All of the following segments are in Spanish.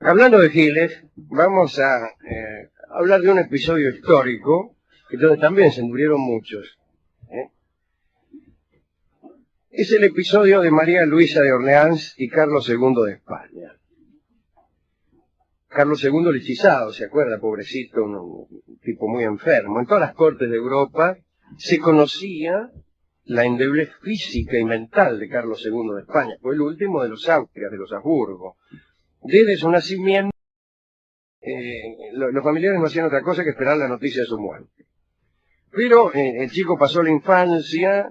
Hablando de giles, vamos a hablar de un episodio histórico, donde también se murieron muchos. Es el episodio de María Luisa de Orleans y Carlos II de España. Carlos II el hechizado, ¿se acuerda? Pobrecito, un tipo muy enfermo. En todas las cortes de Europa se conocía la endeblez física y mental de Carlos II de España. Fue el último de los Austrias, de los Habsburgo. Desde su nacimiento, los familiares no hacían otra cosa que esperar la noticia de su muerte. Pero el chico pasó la infancia,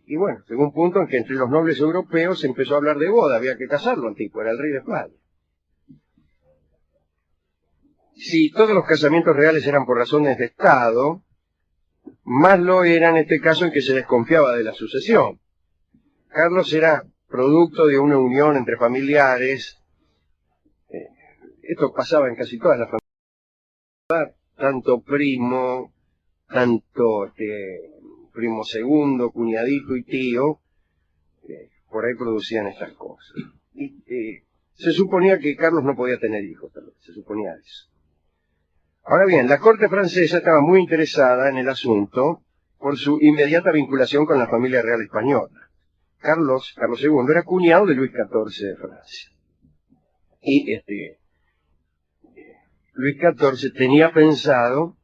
y bueno, llegó un punto en que entre los nobles europeos se empezó a hablar de boda, había que casarlo al tipo, era el rey de España. Si todos los casamientos reales eran por razones de Estado, más lo era en este caso en que se desconfiaba de la sucesión. Carlos era producto de una unión entre familiares. Esto pasaba en casi todas las familias, tanto primo, tanto primo segundo, cuñadito y tío, por ahí producían estas cosas. Y se suponía que Carlos no podía tener hijos, tal vez, se suponía eso. Ahora bien, la corte francesa estaba muy interesada en el asunto por su inmediata vinculación con la familia real española. Carlos II era cuñado de Luis XIV de Francia. Y Luis XIV tenía pensado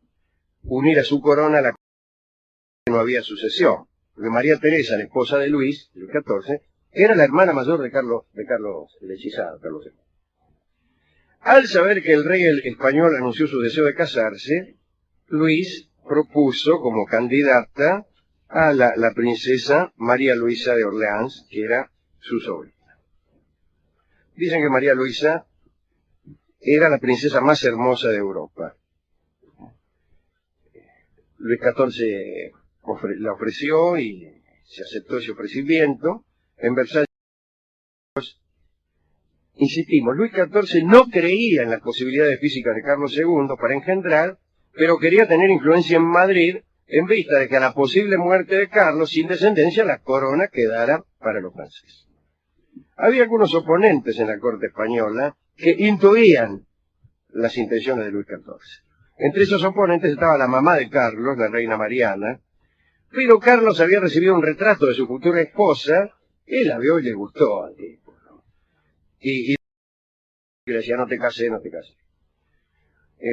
unir a su corona a la que no había sucesión. Porque María Teresa, la esposa de Luis XIV, era la hermana mayor de Carlos el hechizado, Carlos II. Al saber que el rey español anunció su deseo de casarse, Luis propuso como candidata a la princesa María Luisa de Orleans, que era su sobrina. Dicen que María Luisa era la princesa más hermosa de Europa. Luis XIV la ofreció y se aceptó ese ofrecimiento. En Versalles, insistimos, Luis XIV no creía en las posibilidades físicas de Carlos II para engendrar, pero quería tener influencia en Madrid en vista de que a la posible muerte de Carlos sin descendencia la corona quedara para los franceses. Había algunos oponentes en la corte española que intuían las intenciones de Luis XIV. Entre esos oponentes estaba la mamá de Carlos, la reina Mariana, pero Carlos había recibido un retrato de su futura esposa, él la vio y le gustó al tipo, ¿no? Y le decía, no te casé, no te casé.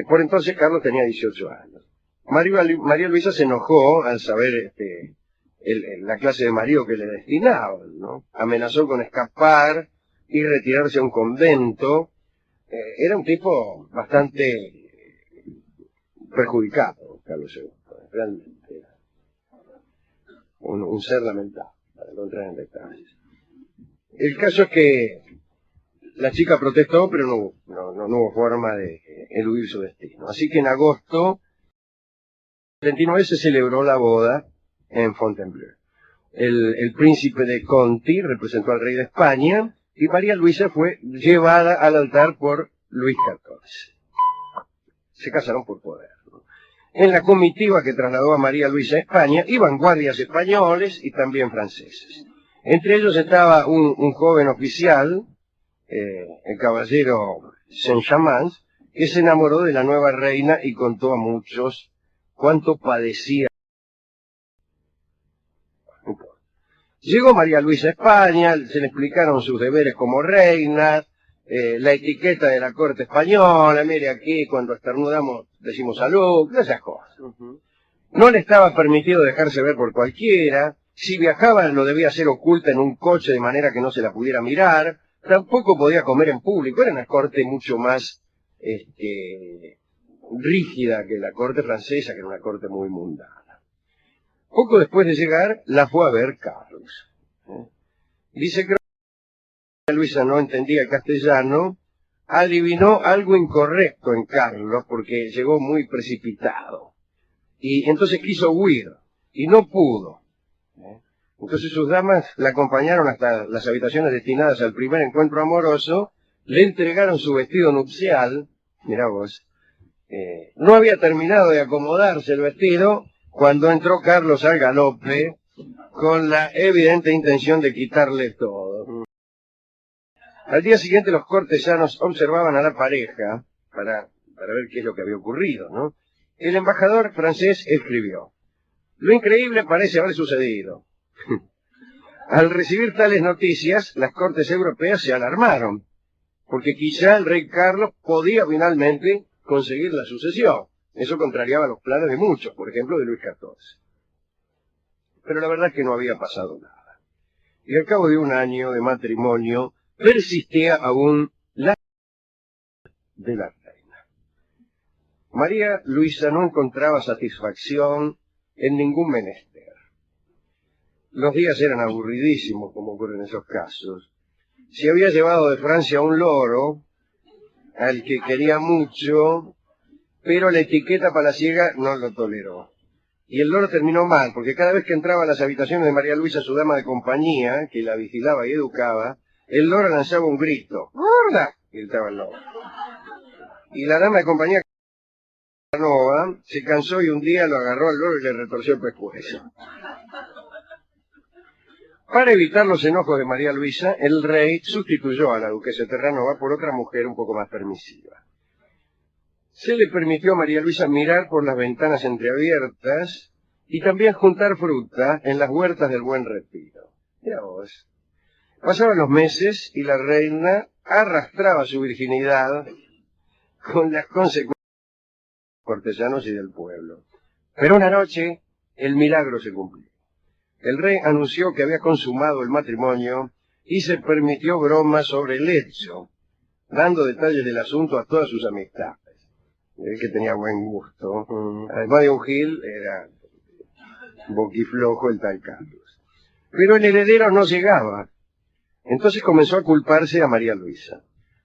Por entonces Carlos tenía 18 años. María Luisa se enojó al saber la clase de marido que le destinaban, ¿no? Amenazó con escapar y retirarse a un convento. Era un tipo bastante perjudicado, Carlos II. Realmente era un ser lamentable, para no entrar en detalles. El caso es que la chica protestó, pero no hubo forma de eludir su destino. Así que en agosto del 79 se celebró la boda en Fontainebleau. El príncipe de Conti representó al rey de España y María Luisa fue llevada al altar por Luis XIV. Se casaron por poder, ¿no? En la comitiva que trasladó a María Luisa a España iban guardias españoles y también franceses. Entre ellos estaba un joven oficial, el caballero Saint-Chamans, que se enamoró de la nueva reina y contó a muchos cuánto padecía. Llegó María Luisa a España, se le explicaron sus deberes como reina, la etiqueta de la corte española, mire aquí cuando estornudamos decimos salud, esas cosas. No le estaba permitido dejarse ver por cualquiera, si viajaba lo debía hacer oculta en un coche de manera que no se la pudiera mirar, tampoco podía comer en público, era una corte mucho más rígida que la corte francesa, que era una corte muy mundana. Poco después de llegar, la fue a ver Carlos. Dice que Luisa no entendía el castellano, adivinó algo incorrecto en Carlos porque llegó muy precipitado. Y entonces quiso huir, y no pudo. Entonces sus damas la acompañaron hasta las habitaciones destinadas al primer encuentro amoroso, le entregaron su vestido nupcial, mirá vos, no había terminado de acomodarse el vestido cuando entró Carlos al galope con la evidente intención de quitarle todo. Al día siguiente los cortesanos observaban a la pareja para ver qué es lo que había ocurrido, ¿no? El embajador francés escribió: lo increíble parece haber sucedido. Al recibir tales noticias, las cortes europeas se alarmaron, porque quizá el rey Carlos podía finalmente conseguir la sucesión. Eso contrariaba los planes de muchos, por ejemplo de Luis XIV. Pero la verdad es que no había pasado nada. Y al cabo de un año de matrimonio, persistía aún la de la reina. María Luisa no encontraba satisfacción en ningún menester. Los días eran aburridísimos, como ocurre en esos casos. Si había llevado de Francia un loro, al que quería mucho, pero la etiqueta palaciega no lo toleró. Y el loro terminó mal, porque cada vez que entraba a las habitaciones de María Luisa, su dama de compañía, que la vigilaba y educaba, el loro lanzaba un grito. ¡Gorda! Gritaba el loro. Y la dama de compañía, Nova, se cansó y un día lo agarró al loro y le retorció el pescuezo. Para evitar los enojos de María Luisa, el rey sustituyó a la duquesa Terranova por otra mujer un poco más permisiva. Se le permitió a María Luisa mirar por las ventanas entreabiertas y también juntar fruta en las huertas del Buen Retiro. Mira vos. Pasaban los meses y la reina arrastraba su virginidad con las consecuencias de los cortesanos y del pueblo. Pero una noche el milagro se cumplió. El rey anunció que había consumado el matrimonio y se permitió bromas sobre el hecho, dando detalles del asunto a todas sus amistades. Él que tenía buen gusto. Además de un gil, era boquiflojo el tal Carlos. Pero el heredero no llegaba. Entonces comenzó a culparse a María Luisa.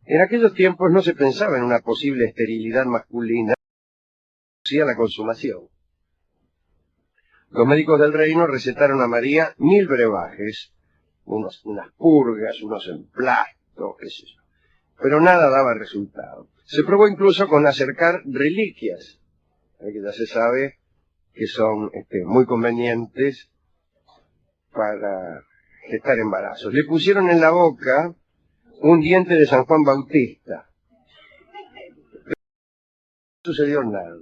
En aquellos tiempos no se pensaba en una posible esterilidad masculina, sino la consumación. Los médicos del reino recetaron a María 1000 brebajes, unas purgas, unos emplastos, qué sé yo. Pero nada daba resultado. Se probó incluso con acercar reliquias, que ya se sabe que son muy convenientes para gestar embarazos. Le pusieron en la boca un diente de San Juan Bautista. No sucedió nada,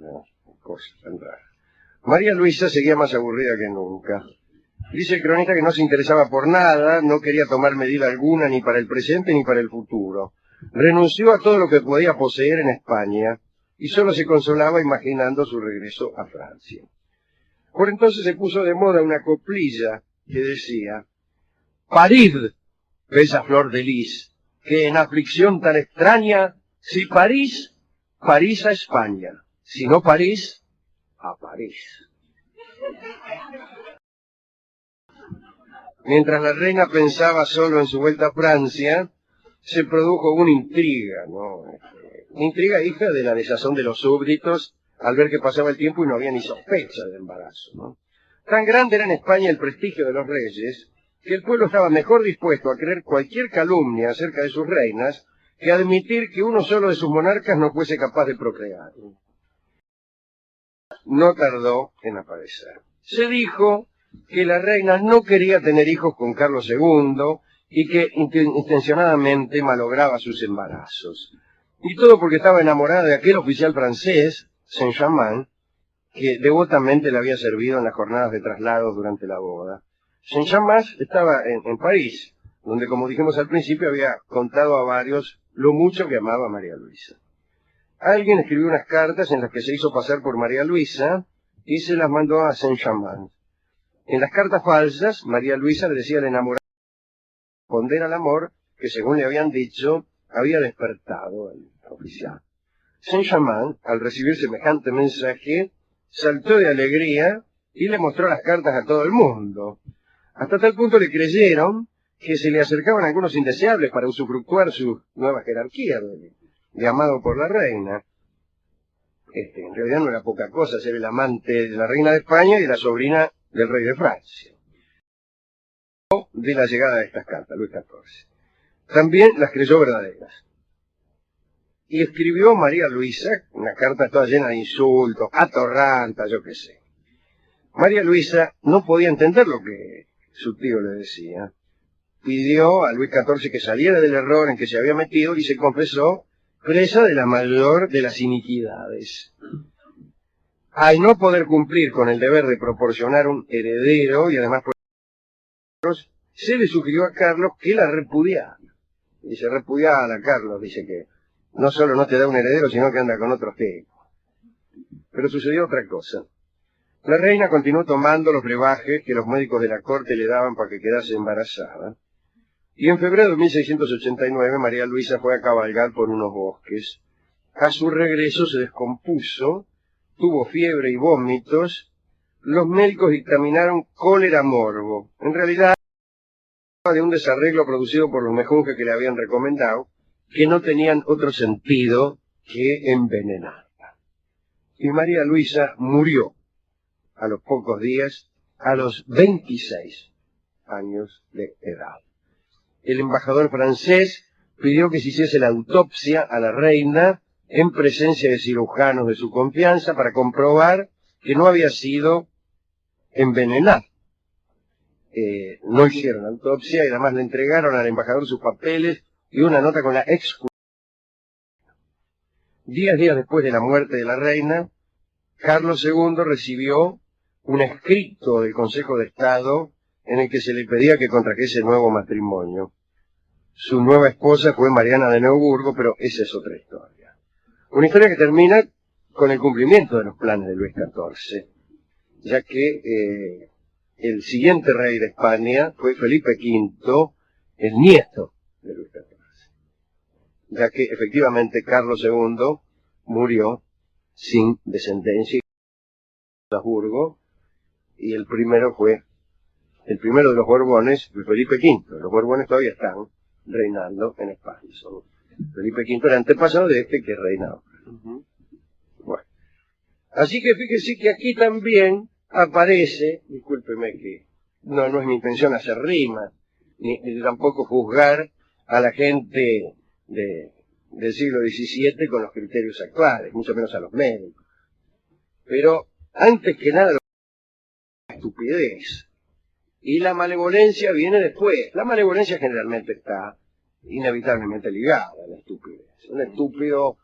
cosa tan rara. María Luisa seguía más aburrida que nunca. Dice el cronista que no se interesaba por nada, no quería tomar medida alguna ni para el presente ni para el futuro. Renunció a todo lo que podía poseer en España y solo se consolaba imaginando su regreso a Francia. Por entonces se puso de moda una coplilla que decía: parid, bella flor de lis, que en aflicción tan extraña, si parís, parís a España, si no París, a París. Mientras la reina pensaba solo en su vuelta a Francia, se produjo una intriga, ¿no? Una intriga hija de la desazón de los súbditos al ver que pasaba el tiempo y no había ni sospecha de embarazo, ¿no? Tan grande era en España el prestigio de los reyes que el pueblo estaba mejor dispuesto a creer cualquier calumnia acerca de sus reinas que admitir que uno solo de sus monarcas no fuese capaz de procrear. No tardó en aparecer. Se dijo que la reina no quería tener hijos con Carlos II y que intencionadamente malograba sus embarazos. Y todo porque estaba enamorada de aquel oficial francés, Saint-Germain, que devotamente le había servido en las jornadas de traslados durante la boda. Saint-Germain estaba en París, donde, como dijimos al principio, había contado a varios lo mucho que amaba a María Luisa. Alguien escribió unas cartas en las que se hizo pasar por María Luisa y se las mandó a Saint-Germain. En las cartas falsas, María Luisa le decía al enamorado responder al amor que, según le habían dicho, había despertado el oficial. Saint-Germain, al recibir semejante mensaje, saltó de alegría y le mostró las cartas a todo el mundo. Hasta tal punto le creyeron que se le acercaban algunos indeseables para usufructuar su nueva jerarquía de amado por la reina. En realidad no era poca cosa ser el amante de la reina de España y de la sobrina del rey de Francia. De la llegada de estas cartas, Luis XIV. También las creyó verdaderas. Y escribió María Luisa una carta toda llena de insultos, atorranta, yo qué sé. María Luisa no podía entender lo que su tío le decía. pidió a Luis XIV que saliera del error en que se había metido y se confesó presa de la mayor de las iniquidades. Al no poder cumplir con el deber de proporcionar un heredero y además se le sugirió a Carlos que la repudiara. Dice, repudiala, Carlos, dice que no solo no te da un heredero, sino que anda con otros tipos. Pero sucedió otra cosa. La reina continuó tomando los brebajes que los médicos de la corte le daban para que quedase embarazada. Y en febrero de 1689 María Luisa fue a cabalgar por unos bosques. A su regreso se descompuso, tuvo fiebre y vómitos. Los médicos dictaminaron cólera morbo. En realidad, de un desarreglo producido por los mejunjes que le habían recomendado, que no tenían otro sentido que envenenarla. Y María Luisa murió a los pocos días, a los 26 años de edad. El embajador francés pidió que se hiciese la autopsia a la reina en presencia de cirujanos de su confianza para comprobar que no había sido envenenada. No hicieron autopsia y además le entregaron al embajador sus papeles y una nota con la exculpación. 10 días después de la muerte de la reina, Carlos II recibió un escrito del Consejo de Estado en el que se le pedía que contrajese nuevo matrimonio. Su nueva esposa fue Mariana de Neuburgo, pero esa es otra historia. Una historia que termina con el cumplimiento de los planes de Luis XIV, ya que el siguiente rey de España fue Felipe V, el nieto de Luis XIV, ya que efectivamente Carlos II murió sin descendencia en Habsburgo, y el primero de los Borbones fue Felipe V. Los Borbones todavía están reinando en España. Felipe V era antepasado de este que reinaba. Bueno, así que fíjese que aquí también aparece, discúlpeme que no es mi intención hacer rimas, ni tampoco juzgar a la gente del siglo XVII con los criterios actuales, mucho menos a los médicos. Pero antes que nada, la estupidez y la malevolencia viene después. La malevolencia generalmente está inevitablemente ligada a la estupidez. Un estúpido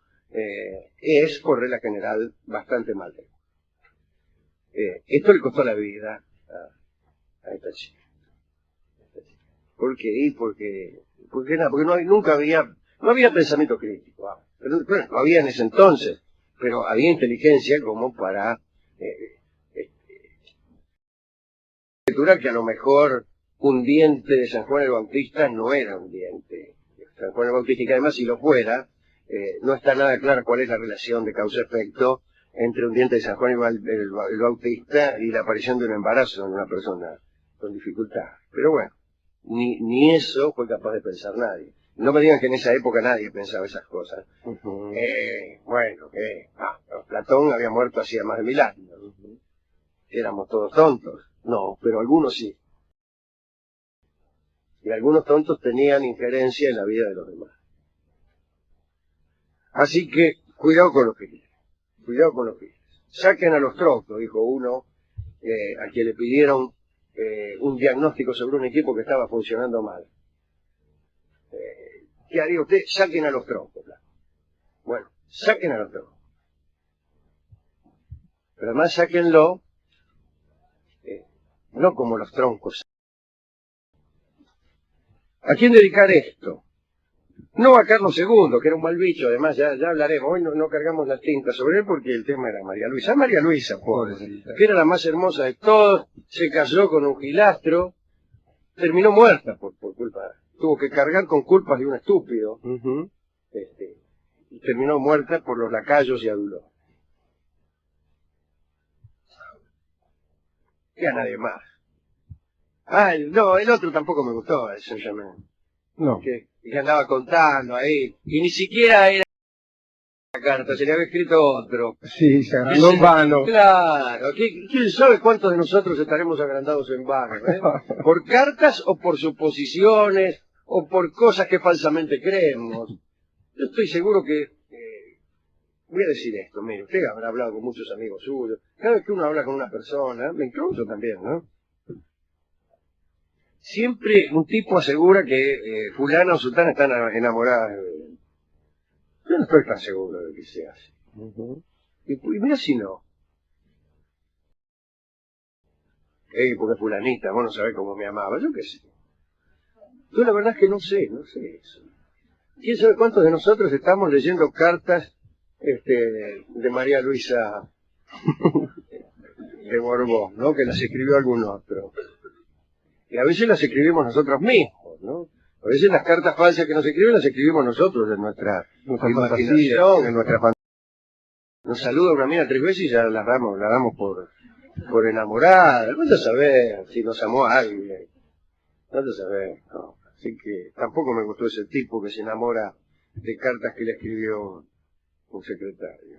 es, por regla general, bastante malévolo. Esto le costó la vida a esta chica. ¿Por qué? Porque nunca había pensamiento crítico. Pero, bueno, no había en ese entonces, pero había inteligencia como para que a lo mejor un diente de San Juan el Bautista no era un diente. San Juan el Bautista, que además si lo fuera, no está nada claro cuál es la relación de causa-efecto entre un diente de San Juan el Bautista y la aparición de un embarazo en una persona con dificultad. Pero bueno, ni eso fue capaz de pensar nadie. No me digan que en esa época nadie pensaba esas cosas. Platón había muerto hacía más de 1000 años. Éramos todos tontos. No, pero algunos sí. Y algunos tontos tenían injerencia en la vida de los demás. Así que, cuidado con los que quieren. Cuidado con los que quieren. Saquen a los troncos, dijo uno, a quien le pidieron un diagnóstico sobre un equipo que estaba funcionando mal. ¿Qué haría usted? Saquen a los troncos. Bueno, saquen a los troncos. Pero además sáquenlo, no como los troncos. ¿A quién dedicar esto? No a Carlos II, que era un mal bicho, además ya hablaremos. Hoy no cargamos las tintas sobre él porque el tema era María Luisa. María Luisa, pobre, que era la más hermosa de todos, se casó con un gilastro, terminó muerta por culpa, tuvo que cargar con culpas de un estúpido, y terminó muerta por los lacayos y aduló. Y a nadie más. No, el otro tampoco me gustó, el Saint-Germain. No. Que andaba contando ahí, y ni siquiera era la carta, se le había escrito otro. Sí, se agrandó en vano. Claro, ¿quién sabe cuántos de nosotros estaremos agrandados en vano? ¿Por cartas o por suposiciones o por cosas que falsamente creemos? Yo estoy seguro que, voy a decir esto, mire, usted habrá hablado con muchos amigos suyos, cada vez que uno habla con una persona, me incluyo también, ¿no? siempre un tipo asegura que fulana o sultana están enamoradas de él. Yo no estoy tan seguro de que sea así. Y mira si no. Porque fulanita, vos no sabés cómo me amaba, yo qué sé. Yo la verdad es que no sé eso. ¿Quién sabe cuántos de nosotros estamos leyendo cartas de María Luisa de Borbón, ¿no? Que las escribió algún otro. Y a veces las escribimos nosotros mismos, ¿no? A veces las cartas falsas que nos escriben las escribimos nosotros en nuestra imaginación, en nuestra fantasía. Nos saluda una mina 3 veces y ya la damos por enamorada. No te sabés si nos amó a alguien. No te sabés, no. Así que tampoco me gustó ese tipo que se enamora de cartas que le escribió un secretario.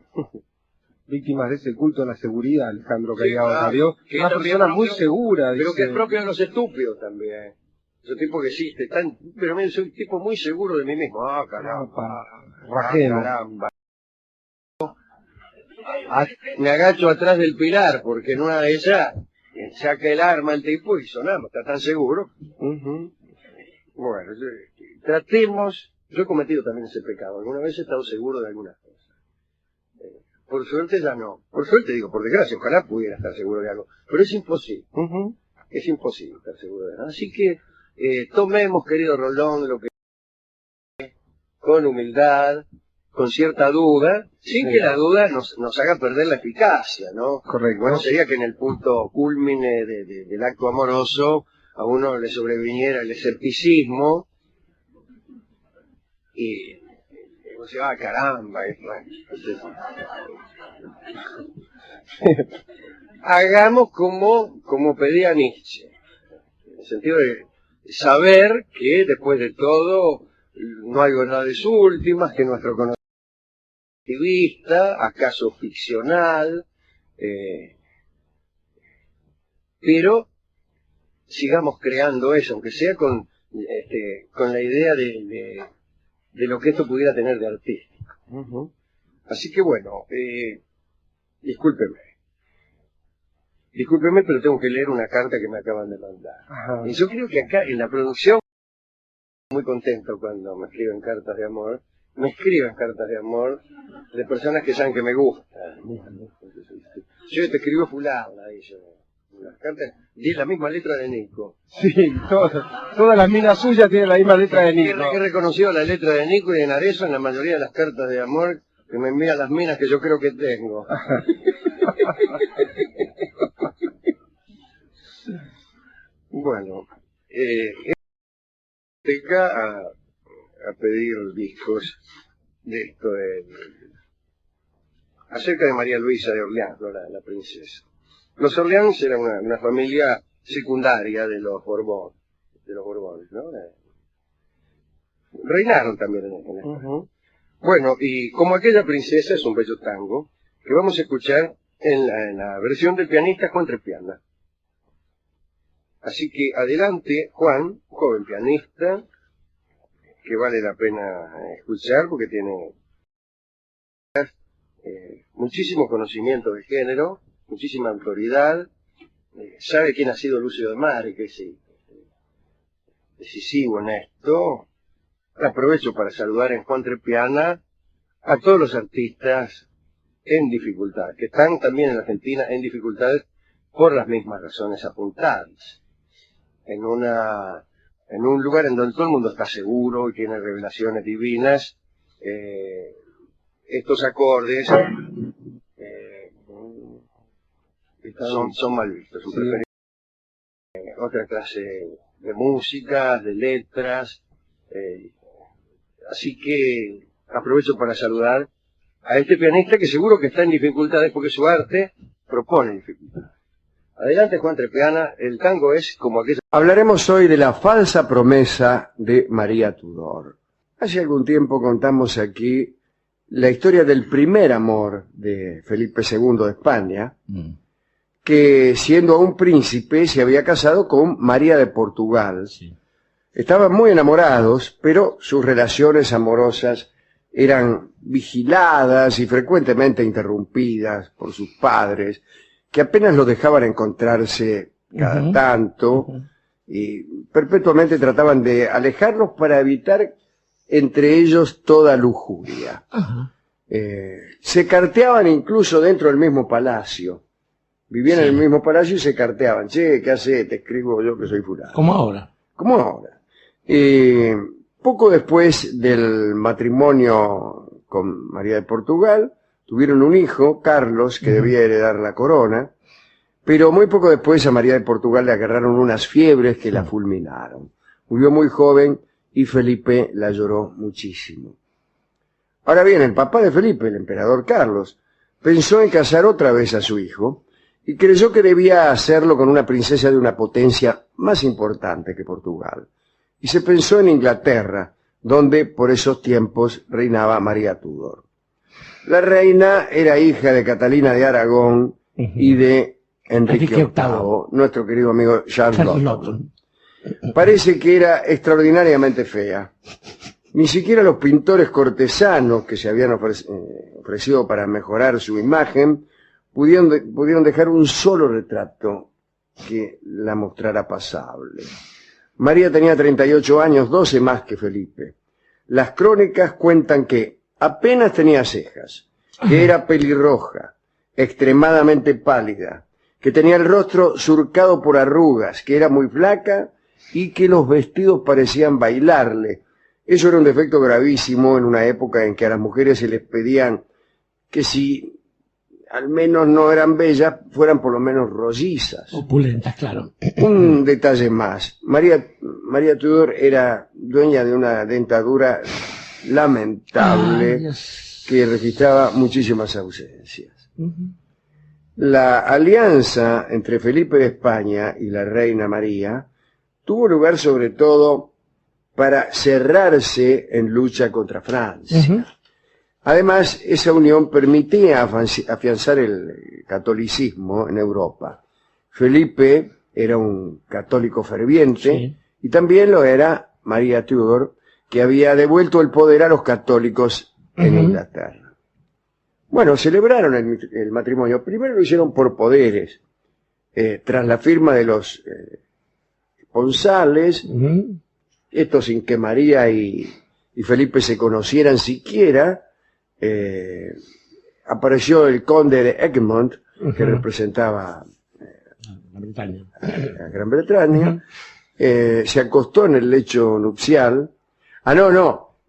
Víctimas de ese culto a la seguridad, Alejandro Sí, Callao claro. Darío. Que Una persona muy propio, segura. pero dice. que es propio de los estúpidos también. Ese tipo que existe, pero mira, soy un tipo muy seguro de mí mismo. Ah, caramba. Rajeno. Caramba. Me agacho atrás del pilar, porque en una de ellas saca el arma el tipo y sonamos, está tan seguro. Bueno, tratemos, yo he cometido también ese pecado, alguna vez he estado seguro de algunas cosas. Por suerte ya no, por suerte digo, por desgracia, ojalá pudiera estar seguro de algo, pero es imposible, es imposible estar seguro de nada. Así que tomemos, querido Rolón, lo que con humildad, con cierta duda, sin que la duda nos haga perder la eficacia, ¿no? Correcto. Bueno, sería que en el punto cúlmine del acto amoroso a uno le sobreviniera el escepticismo y uno se va, caramba, hagamos como pedía Nietzsche, en el sentido de saber que después de todo no hay verdades últimas, que nuestro conocimiento es activista, acaso ficcional, pero sigamos creando eso, aunque sea con la idea de lo que esto pudiera tener de artístico. Así que bueno, discúlpeme, pero tengo que leer una carta que me acaban de mandar. Y yo creo que acá en la producción, muy contento cuando me escriben cartas de amor, de personas que saben que me gustan. Yo te escribo fulana, dice. Las cartas tienen la misma letra de Nico. Sí, todas las minas suyas tienen la misma letra de Nico. He reconocido la letra de Nico y en Arezzo en la mayoría de las cartas de amor que me envían las minas que yo creo que tengo. Bueno, a pedir discos de esto acerca de María Luisa de Orleans, ¿no? la princesa. Los Orleans eran una familia secundaria de los Borbones, ¿no? Reinaron también en España. Bueno, y como aquella princesa es un bello tango que vamos a escuchar en la versión del pianista Juan Trespiana. Así que adelante, Juan, joven pianista, que vale la pena escuchar porque tiene muchísimo conocimiento de género, muchísima autoridad, sabe quién ha sido Lucio de Mare, que es decisivo en esto. Aprovecho para saludar en Juan Trespiana a todos los artistas en dificultad, que están también en Argentina en dificultades por las mismas razones apuntadas. En un lugar en donde todo el mundo está seguro y tiene revelaciones divinas, estos acordes son mal vistos, son preferidos otra clase de música, de letras, así que aprovecho para saludar a este pianista que seguro que está en dificultades porque su arte propone dificultades. Adelante, Juan Trespiana, el tango es como aquella... Hablaremos hoy de la falsa promesa de María Tudor. Hace algún tiempo contamos aquí la historia del primer amor de Felipe II de España, que siendo aún príncipe se había casado con María de Portugal. Sí. Estaban muy enamorados, pero sus relaciones amorosas eran vigiladas y frecuentemente interrumpidas por sus padres, que apenas lo dejaban encontrarse cada tanto, y perpetuamente trataban de alejarlos para evitar entre ellos toda lujuria. Se carteaban incluso dentro del mismo palacio. Vivían en el mismo palacio y se carteaban. Che, ¿qué haces? Te escribo yo que soy fulano. Como ahora. Como ahora. Poco después del matrimonio con María de Portugal, tuvieron un hijo, Carlos, que debía heredar la corona, pero muy poco después a María de Portugal le agarraron unas fiebres que la fulminaron. Murió muy joven y Felipe la lloró muchísimo. Ahora bien, el papá de Felipe, el emperador Carlos, pensó en casar otra vez a su hijo y creyó que debía hacerlo con una princesa de una potencia más importante que Portugal. Y se pensó en Inglaterra, donde por esos tiempos reinaba María Tudor. La reina era hija de Catalina de Aragón y de Enrique VIII, nuestro querido amigo Charles Lawton. Parece que era extraordinariamente fea. Ni siquiera los pintores cortesanos que se habían ofrecido para mejorar su imagen pudieron dejar un solo retrato que la mostrara pasable. María tenía 38 años, 12 más que Felipe. Las crónicas cuentan que apenas tenía cejas, que era pelirroja, extremadamente pálida, que tenía el rostro surcado por arrugas, que era muy flaca y que los vestidos parecían bailarle. Eso era un defecto gravísimo en una época en que a las mujeres se les pedían que si al menos no eran bellas, fueran por lo menos rollizas. Opulentas, claro. Un detalle más. María Tudor era dueña de una dentadura lamentable que registraba muchísimas ausencias. La alianza entre Felipe de España y la reina María tuvo lugar sobre todo para cerrarse en lucha contra Francia. Además, esa unión permitía afianzar el catolicismo en Europa. Felipe era un católico ferviente y también lo era María Tudor, que había devuelto el poder a los católicos en Inglaterra. Bueno, celebraron el matrimonio. Primero lo hicieron por poderes. Tras la firma de los esponsales, esto sin que María y Felipe se conocieran siquiera, apareció el conde de Egmont, que representaba a Gran Bretaña, se acostó en el lecho nupcial.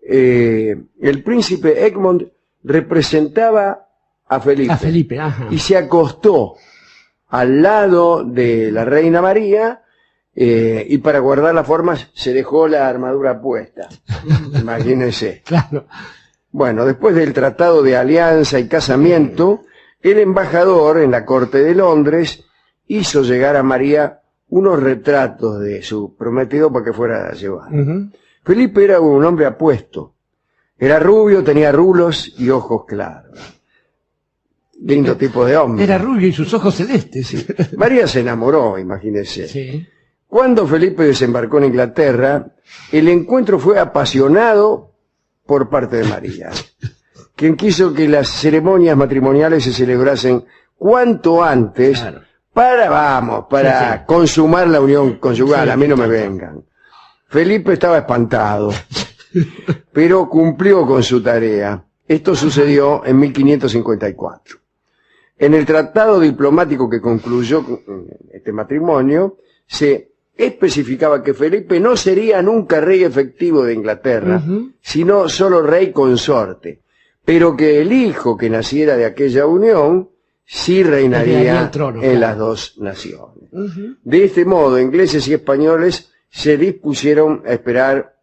El príncipe Egmont representaba a Felipe, y se acostó al lado de la reina María, y para guardar las formas se dejó la armadura puesta. Imagínense. Claro. Bueno, después del tratado de alianza y casamiento, el embajador en la corte de Londres hizo llegar a María unos retratos de su prometido para que fuera a llevar. Felipe era un hombre apuesto. Era rubio, tenía rulos y ojos claros. Lindo tipo de hombre. Era rubio y sus ojos celestes. María se enamoró, imagínese. Sí. Cuando Felipe desembarcó en Inglaterra, el encuentro fue apasionado por parte de María, quien quiso que las ceremonias matrimoniales se celebrasen cuanto antes, para consumar la unión conyugal. A mí no me vengan. Felipe estaba espantado, pero cumplió con su tarea. Esto sucedió en 1554. En el tratado diplomático que concluyó este matrimonio, se especificaba que Felipe no sería nunca rey efectivo de Inglaterra, sino solo rey consorte, pero que el hijo que naciera de aquella unión sí reinaría en las dos naciones. De este modo, ingleses y españoles se dispusieron a esperar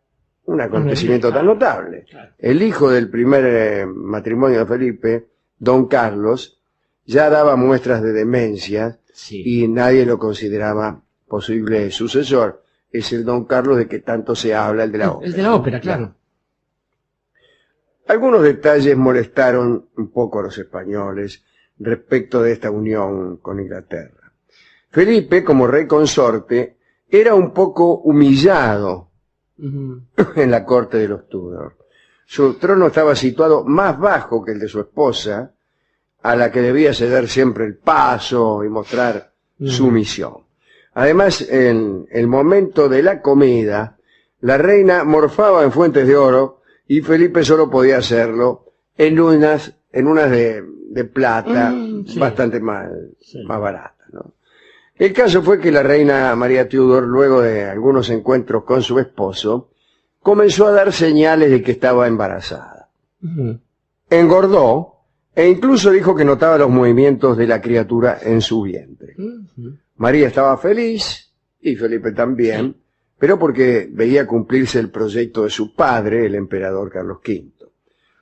un acontecimiento tan notable. El hijo del primer matrimonio de Felipe, don Carlos, ya daba muestras de demencia y nadie lo consideraba posible sucesor. Es el don Carlos de que tanto se habla, el de la ópera. El de la ópera, claro. Algunos detalles molestaron un poco a los españoles respecto de esta unión con Inglaterra. Felipe, como rey consorte, era un poco humillado en la corte de los Tudor. Su trono estaba situado más bajo que el de su esposa, a la que debía ceder siempre el paso y mostrar sumisión. Además, en el momento de la comida, la reina morfaba en fuentes de oro y Felipe solo podía hacerlo en unas de plata, Sí. bastante más Sí. baratas, ¿no? El caso fue que la reina María Tudor, luego de algunos encuentros con su esposo, comenzó a dar señales de que estaba embarazada. Ujú. Engordó e incluso dijo que notaba los movimientos de la criatura en su vientre. Ujú. María estaba feliz, y Felipe también, pero porque veía cumplirse el proyecto de su padre, el emperador Carlos V.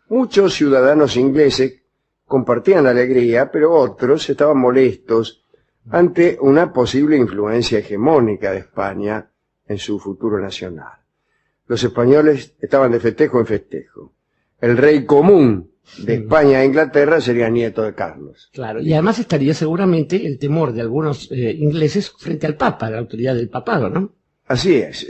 Muchos ciudadanos ingleses compartían la alegría, pero otros estaban molestos ante una posible influencia hegemónica de España en su futuro nacional. Los españoles estaban de festejo en festejo. El rey común de España e Inglaterra sería nieto de Carlos. Claro, y además estaría seguramente el temor de algunos ingleses frente al Papa, la autoridad del papado, ¿no? Así es.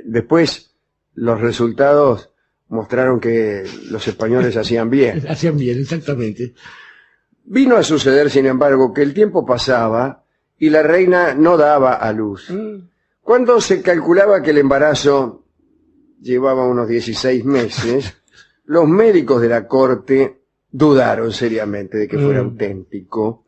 Después los resultados mostraron que los españoles hacían bien. Hacían bien, exactamente. Vino a suceder, sin embargo, que el tiempo pasaba y la reina no daba a luz. Cuando se calculaba que el embarazo llevaba unos 16 meses, los médicos de la corte dudaron seriamente de que fuera auténtico.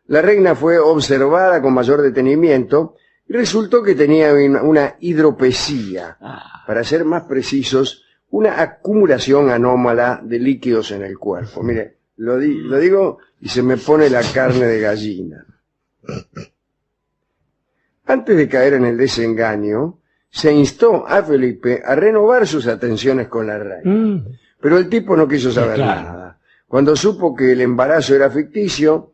La reina fue observada con mayor detenimiento y resultó que tenía una hidropesía. Para ser más precisos, una acumulación anómala de líquidos en el cuerpo. Mire, lo digo y se me pone la carne de gallina. Antes de caer en el desengaño, se instó a Felipe a renovar sus atenciones con la reina. Pero el tipo no quiso saber nada. Cuando supo que el embarazo era ficticio,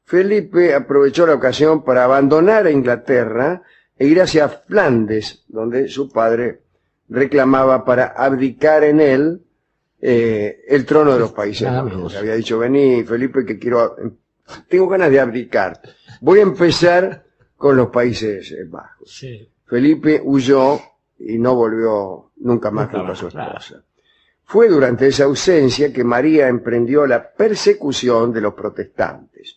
Felipe aprovechó la ocasión para abandonar a Inglaterra e ir hacia Flandes, donde su padre reclamaba para abdicar en él el trono de los Países Bajos. Había dicho, vení Felipe, que tengo ganas de abdicar. Voy a empezar con los Países Bajos. Sí. Felipe huyó y no volvió nunca más junto a su esposa. Fue durante esa ausencia que María emprendió la persecución de los protestantes.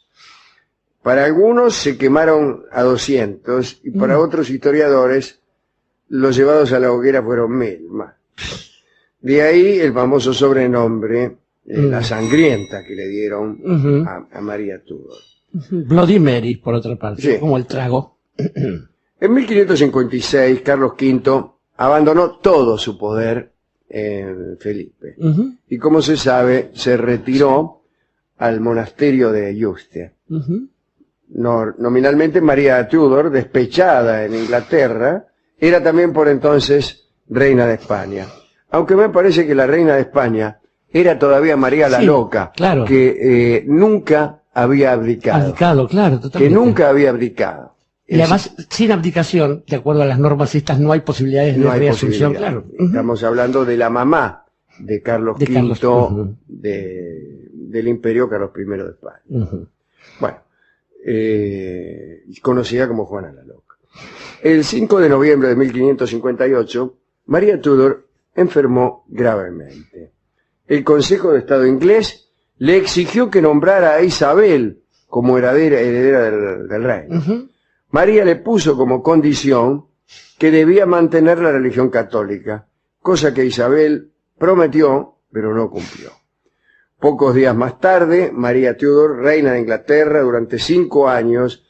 Para algunos se quemaron a 200 y para otros historiadores los llevados a la hoguera fueron 1000 más. De ahí el famoso sobrenombre, la sangrienta que le dieron a María Tudor. Bloody Mary, por otra parte, Sí. como el trago. En 1556, Carlos V abandonó todo su poder en Felipe. Y como se sabe, se retiró al monasterio de Yuste. Nominalmente María Tudor, despechada en Inglaterra, era también por entonces reina de España. Aunque me parece que la reina de España era todavía María la Loca, claro. que nunca había abdicado. Abdicado, claro, totalmente. Que nunca había abdicado. Y además, sin abdicación, de acuerdo a las normas estas, no hay posibilidades de No hay reasunción, posibilidad. claro. Estamos hablando de la mamá de Carlos De V, Carlos, del Imperio Carlos I de España. Bueno, conocida como Juana la Loca. El 5 de noviembre de 1558, María Tudor enfermó gravemente. El Consejo de Estado inglés le exigió que nombrara a Isabel como heredera del reino. María le puso como condición que debía mantener la religión católica, cosa que Isabel prometió, pero no cumplió. Pocos días más tarde, María Tudor, reina de Inglaterra durante 5 años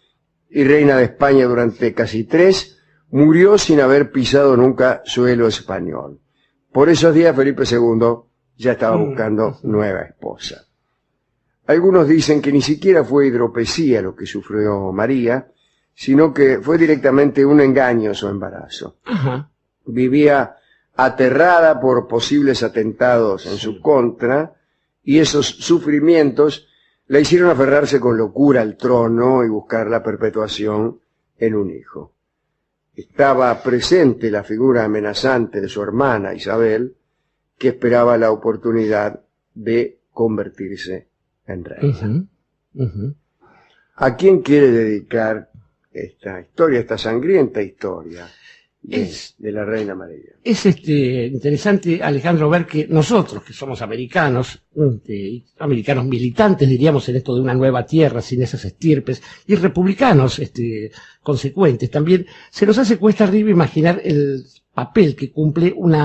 y reina de España durante casi 3, murió sin haber pisado nunca suelo español. Por esos días Felipe II ya estaba buscando nueva esposa. Algunos dicen que ni siquiera fue hidropesía lo que sufrió María, sino que fue directamente un engaño su embarazo. Vivía aterrada por posibles atentados en su contra, y esos sufrimientos la hicieron aferrarse con locura al trono y buscar la perpetuación en un hijo. Estaba presente la figura amenazante de su hermana Isabel, que esperaba la oportunidad de convertirse en reina. ¿A quién quiere dedicar esta historia, esta sangrienta historia de la Reina María. Es interesante, Alejandro, ver que nosotros, que somos americanos, americanos militantes, diríamos, en esto de una nueva tierra, sin esas estirpes, y republicanos consecuentes, también se nos hace cuesta arriba imaginar el papel que cumple un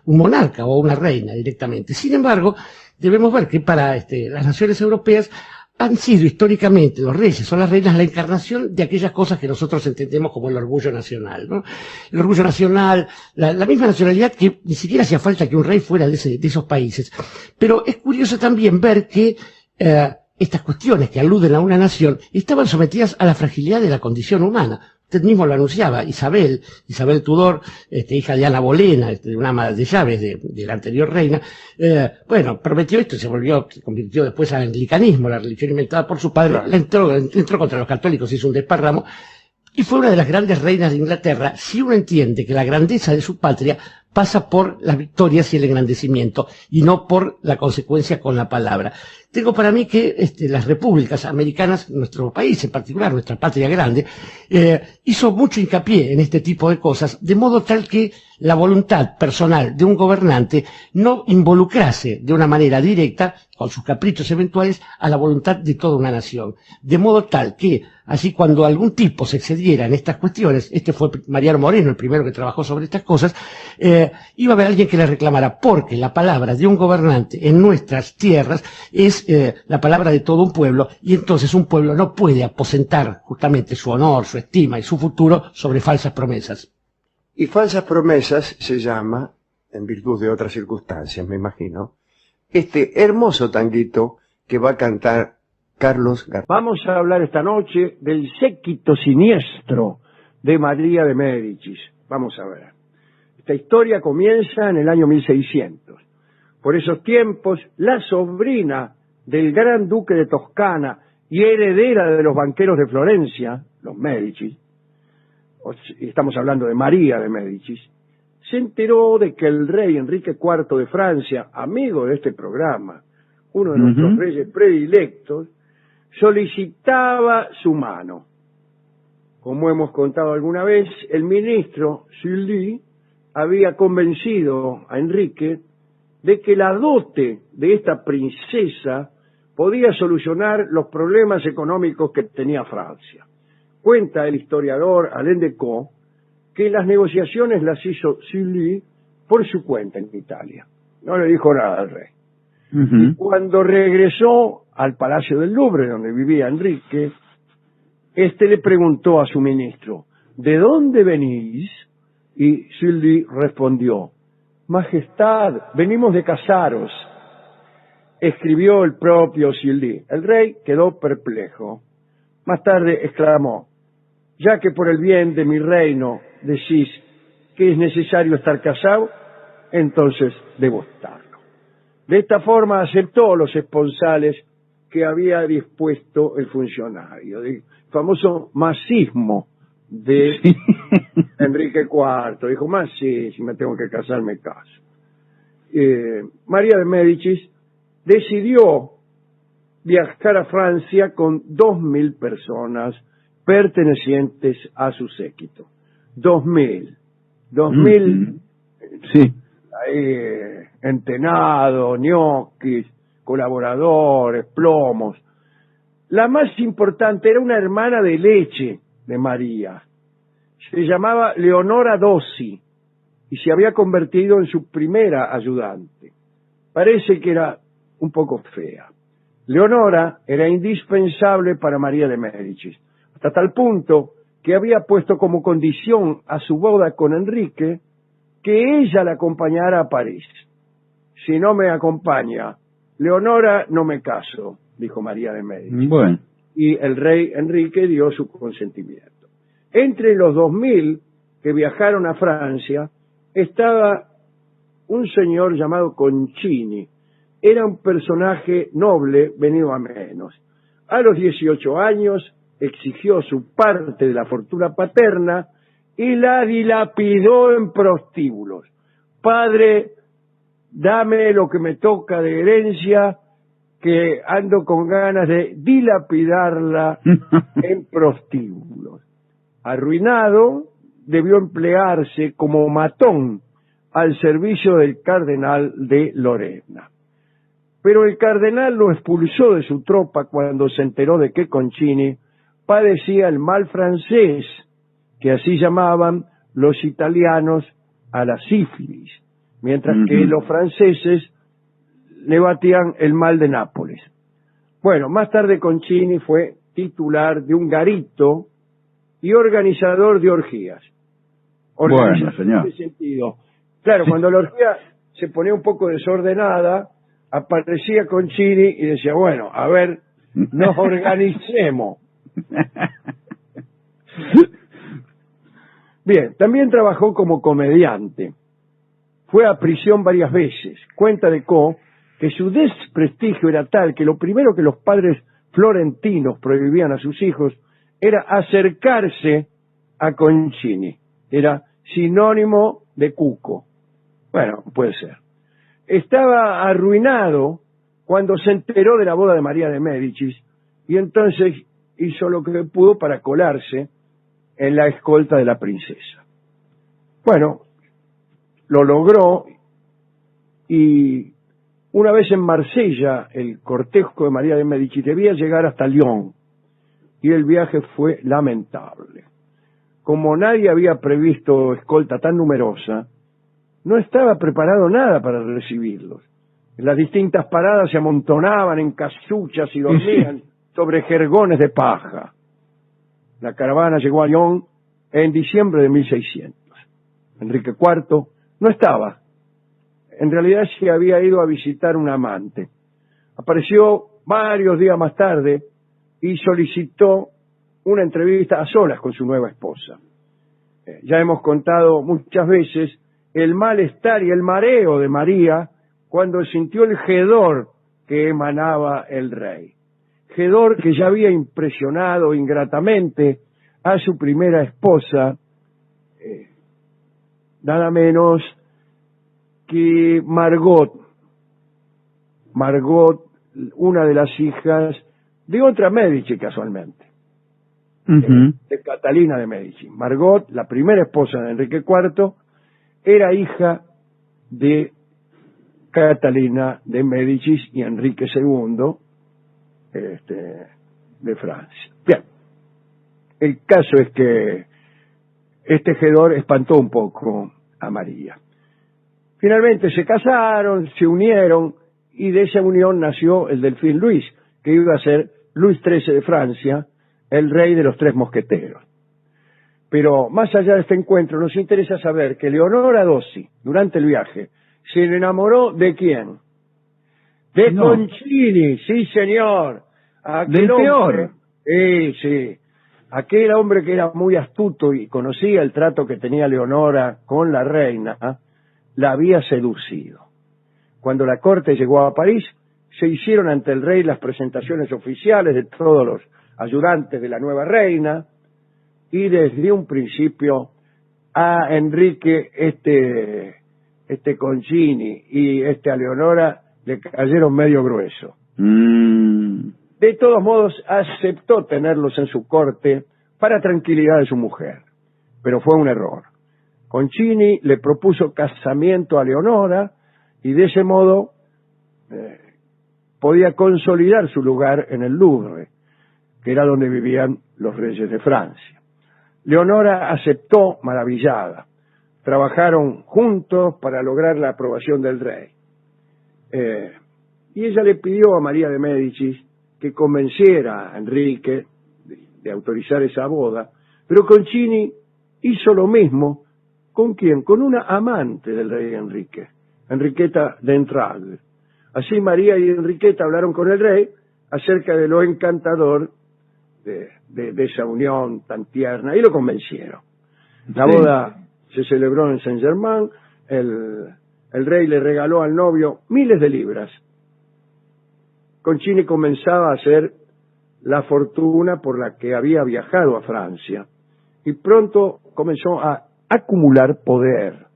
monarca o una reina directamente. Sin embargo, debemos ver que para las naciones europeas han sido históricamente los reyes o las reinas la encarnación de aquellas cosas que nosotros entendemos como el orgullo nacional, ¿no? El orgullo nacional, la misma nacionalidad que ni siquiera hacía falta que un rey fuera de esos países. Pero es curioso también ver que estas cuestiones que aluden a una nación estaban sometidas a la fragilidad de la condición humana. Usted mismo lo anunciaba, Isabel Tudor, hija de Ana Bolena, de una ama de llaves de la anterior reina, bueno, prometió esto y se convirtió después al anglicanismo, la religión inventada por su padre, Claro. entró contra los católicos, hizo un desparramo, y fue una de las grandes reinas de Inglaterra, si uno entiende que la grandeza de su patria pasa por las victorias y el engrandecimiento, y no por la consecuencia con la palabra. Tengo para mí que las repúblicas americanas, nuestro país en particular, nuestra patria grande, hizo mucho hincapié en este tipo de cosas, de modo tal que la voluntad personal de un gobernante no involucrase de una manera directa, con sus caprichos eventuales, a la voluntad de toda una nación. De modo tal que, así cuando algún tipo se excediera en estas cuestiones, fue Mariano Moreno el primero que trabajó sobre estas cosas, iba a haber alguien que le reclamara, porque la palabra de un gobernante en nuestras tierras es la palabra de todo un pueblo, y entonces un pueblo no puede aposentar justamente su honor, su estima y su futuro sobre falsas promesas. Y falsas promesas se llama, en virtud de otras circunstancias, me imagino, este hermoso tanguito que va a cantar Carlos Gardel. Vamos a hablar esta noche del séquito siniestro de María de Médicis. Vamos a ver. Esta historia comienza en el año 1600. Por esos tiempos, la sobrina del gran duque de Toscana y heredera de los banqueros de Florencia, los Médicis, estamos hablando de María de Médicis, se enteró de que el rey Enrique IV de Francia, amigo de este programa, uno de nuestros reyes predilectos, solicitaba su mano. Como hemos contado alguna vez, el ministro Sully había convencido a Enrique de que la dote de esta princesa podía solucionar los problemas económicos que tenía Francia. Cuenta el historiador Alain Decaux que las negociaciones las hizo Sully por su cuenta en Italia. No le dijo nada al rey. Y cuando regresó al Palacio del Louvre, donde vivía Enrique, le preguntó a su ministro, ¿de dónde venís? Y Sully respondió, Majestad, venimos de casaros. Escribió el propio Sully. El rey quedó perplejo. Más tarde exclamó, ya que por el bien de mi reino decís que es necesario estar casado, entonces debo estarlo. De esta forma aceptó los esponsales que había dispuesto el funcionario, el famoso masismo de Enrique IV. Dijo, más sí, si me tengo que casar, me caso. María de Médicis decidió viajar a Francia con 2.000 personas pertenecientes a su séquito. 2.000 Sí. entenados, ñoquis, colaboradores, plomos. La más importante era una hermana de leche de María. Se llamaba Leonora Dossi y se había convertido en su primera ayudante. Parece que era un poco fea. Leonora era indispensable para María de Médicis, hasta tal punto que había puesto como condición a su boda con Enrique que ella la acompañara a París. Si no me acompaña Leonora, no me caso, dijo María de Médicis. Bueno. Y el rey Enrique dio su consentimiento. Entre los 2.000 que viajaron a Francia estaba un señor llamado Concini. Era un personaje noble venido a menos. A los 18 años exigió su parte de la fortuna paterna y la dilapidó en prostíbulos. Padre, dame lo que me toca de herencia, que ando con ganas de dilapidarla en prostíbulos. Arruinado, debió emplearse como matón al servicio del cardenal de Lorena. Pero el cardenal lo expulsó de su tropa cuando se enteró de que Concini padecía el mal francés, que así llamaban los italianos a la sífilis, mientras que los franceses le batían el mal de Nápoles. Bueno, más tarde Concini fue titular de un garito y organizador de orgías. Bueno, señor. En ese sentido. Claro, cuando la orgía se ponía un poco desordenada, aparecía Concini y decía, bueno, a ver, nos organicemos. Bien, también trabajó como comediante. Fue a prisión varias veces. Cuenta de Co que su desprestigio era tal que lo primero que los padres florentinos prohibían a sus hijos era acercarse a Concini. Era sinónimo de cuco. Bueno, puede ser. Estaba arruinado cuando se enteró de la boda de María de Médicis y entonces hizo lo que pudo para colarse en la escolta de la princesa. Bueno, lo logró y una vez en Marsella el cortejo de María de Médicis debía llegar hasta Lyon y el viaje fue lamentable. Como nadie había previsto escolta tan numerosa, no estaba preparado nada para recibirlos. En las distintas paradas se amontonaban en casuchas y dormían sobre jergones de paja. La caravana llegó a Lyon en diciembre de 1600. Enrique IV no estaba. En realidad se había ido a visitar un amante. Apareció varios días más tarde y solicitó una entrevista a solas con su nueva esposa. Ya hemos contado muchas veces el malestar y el mareo de María cuando sintió el hedor que emanaba el rey. Hedor que ya había impresionado ingratamente a su primera esposa, nada menos que Margot, una de las hijas de otra Medici casualmente, de Catalina de Medici. Margot, la primera esposa de Enrique IV, era hija de Catalina de Médicis y Enrique II de Francia. Bien, el caso es que este hedor espantó un poco a María. Finalmente se casaron, se unieron y de esa unión nació el delfín Luis, que iba a ser Luis XIII de Francia, el rey de los tres mosqueteros. Pero más allá de este encuentro nos interesa saber que Leonora Dossi, durante el viaje, se enamoró ¿de quién? De Concini, sí señor. ¿Del peor? Sí. Aquel hombre que era muy astuto y conocía el trato que tenía Leonora con la reina, la había seducido. Cuando la corte llegó a París, se hicieron ante el rey las presentaciones oficiales de todos los ayudantes de la nueva reina, y desde un principio a Enrique este Concini y a Leonora le cayeron medio grueso. De todos modos aceptó tenerlos en su corte para tranquilidad de su mujer, pero fue un error. Concini le propuso casamiento a Leonora y de ese modo podía consolidar su lugar en el Louvre, que era donde vivían los reyes de Francia. Leonora aceptó maravillada. Trabajaron juntos para lograr la aprobación del rey. Y ella le pidió a María de Médicis que convenciera a Enrique de autorizar esa boda, pero Concini hizo lo mismo. ¿Con quién? Con una amante del rey Enrique, Enriqueta de Entralles. Así María y Enriqueta hablaron con el rey acerca de lo encantador de esa unión tan tierna y lo convencieron. La boda se celebró en Saint-Germain, el rey le regaló al novio miles de libras. Concini comenzaba a hacer la fortuna por la que había viajado a Francia y pronto comenzó a acumular poder.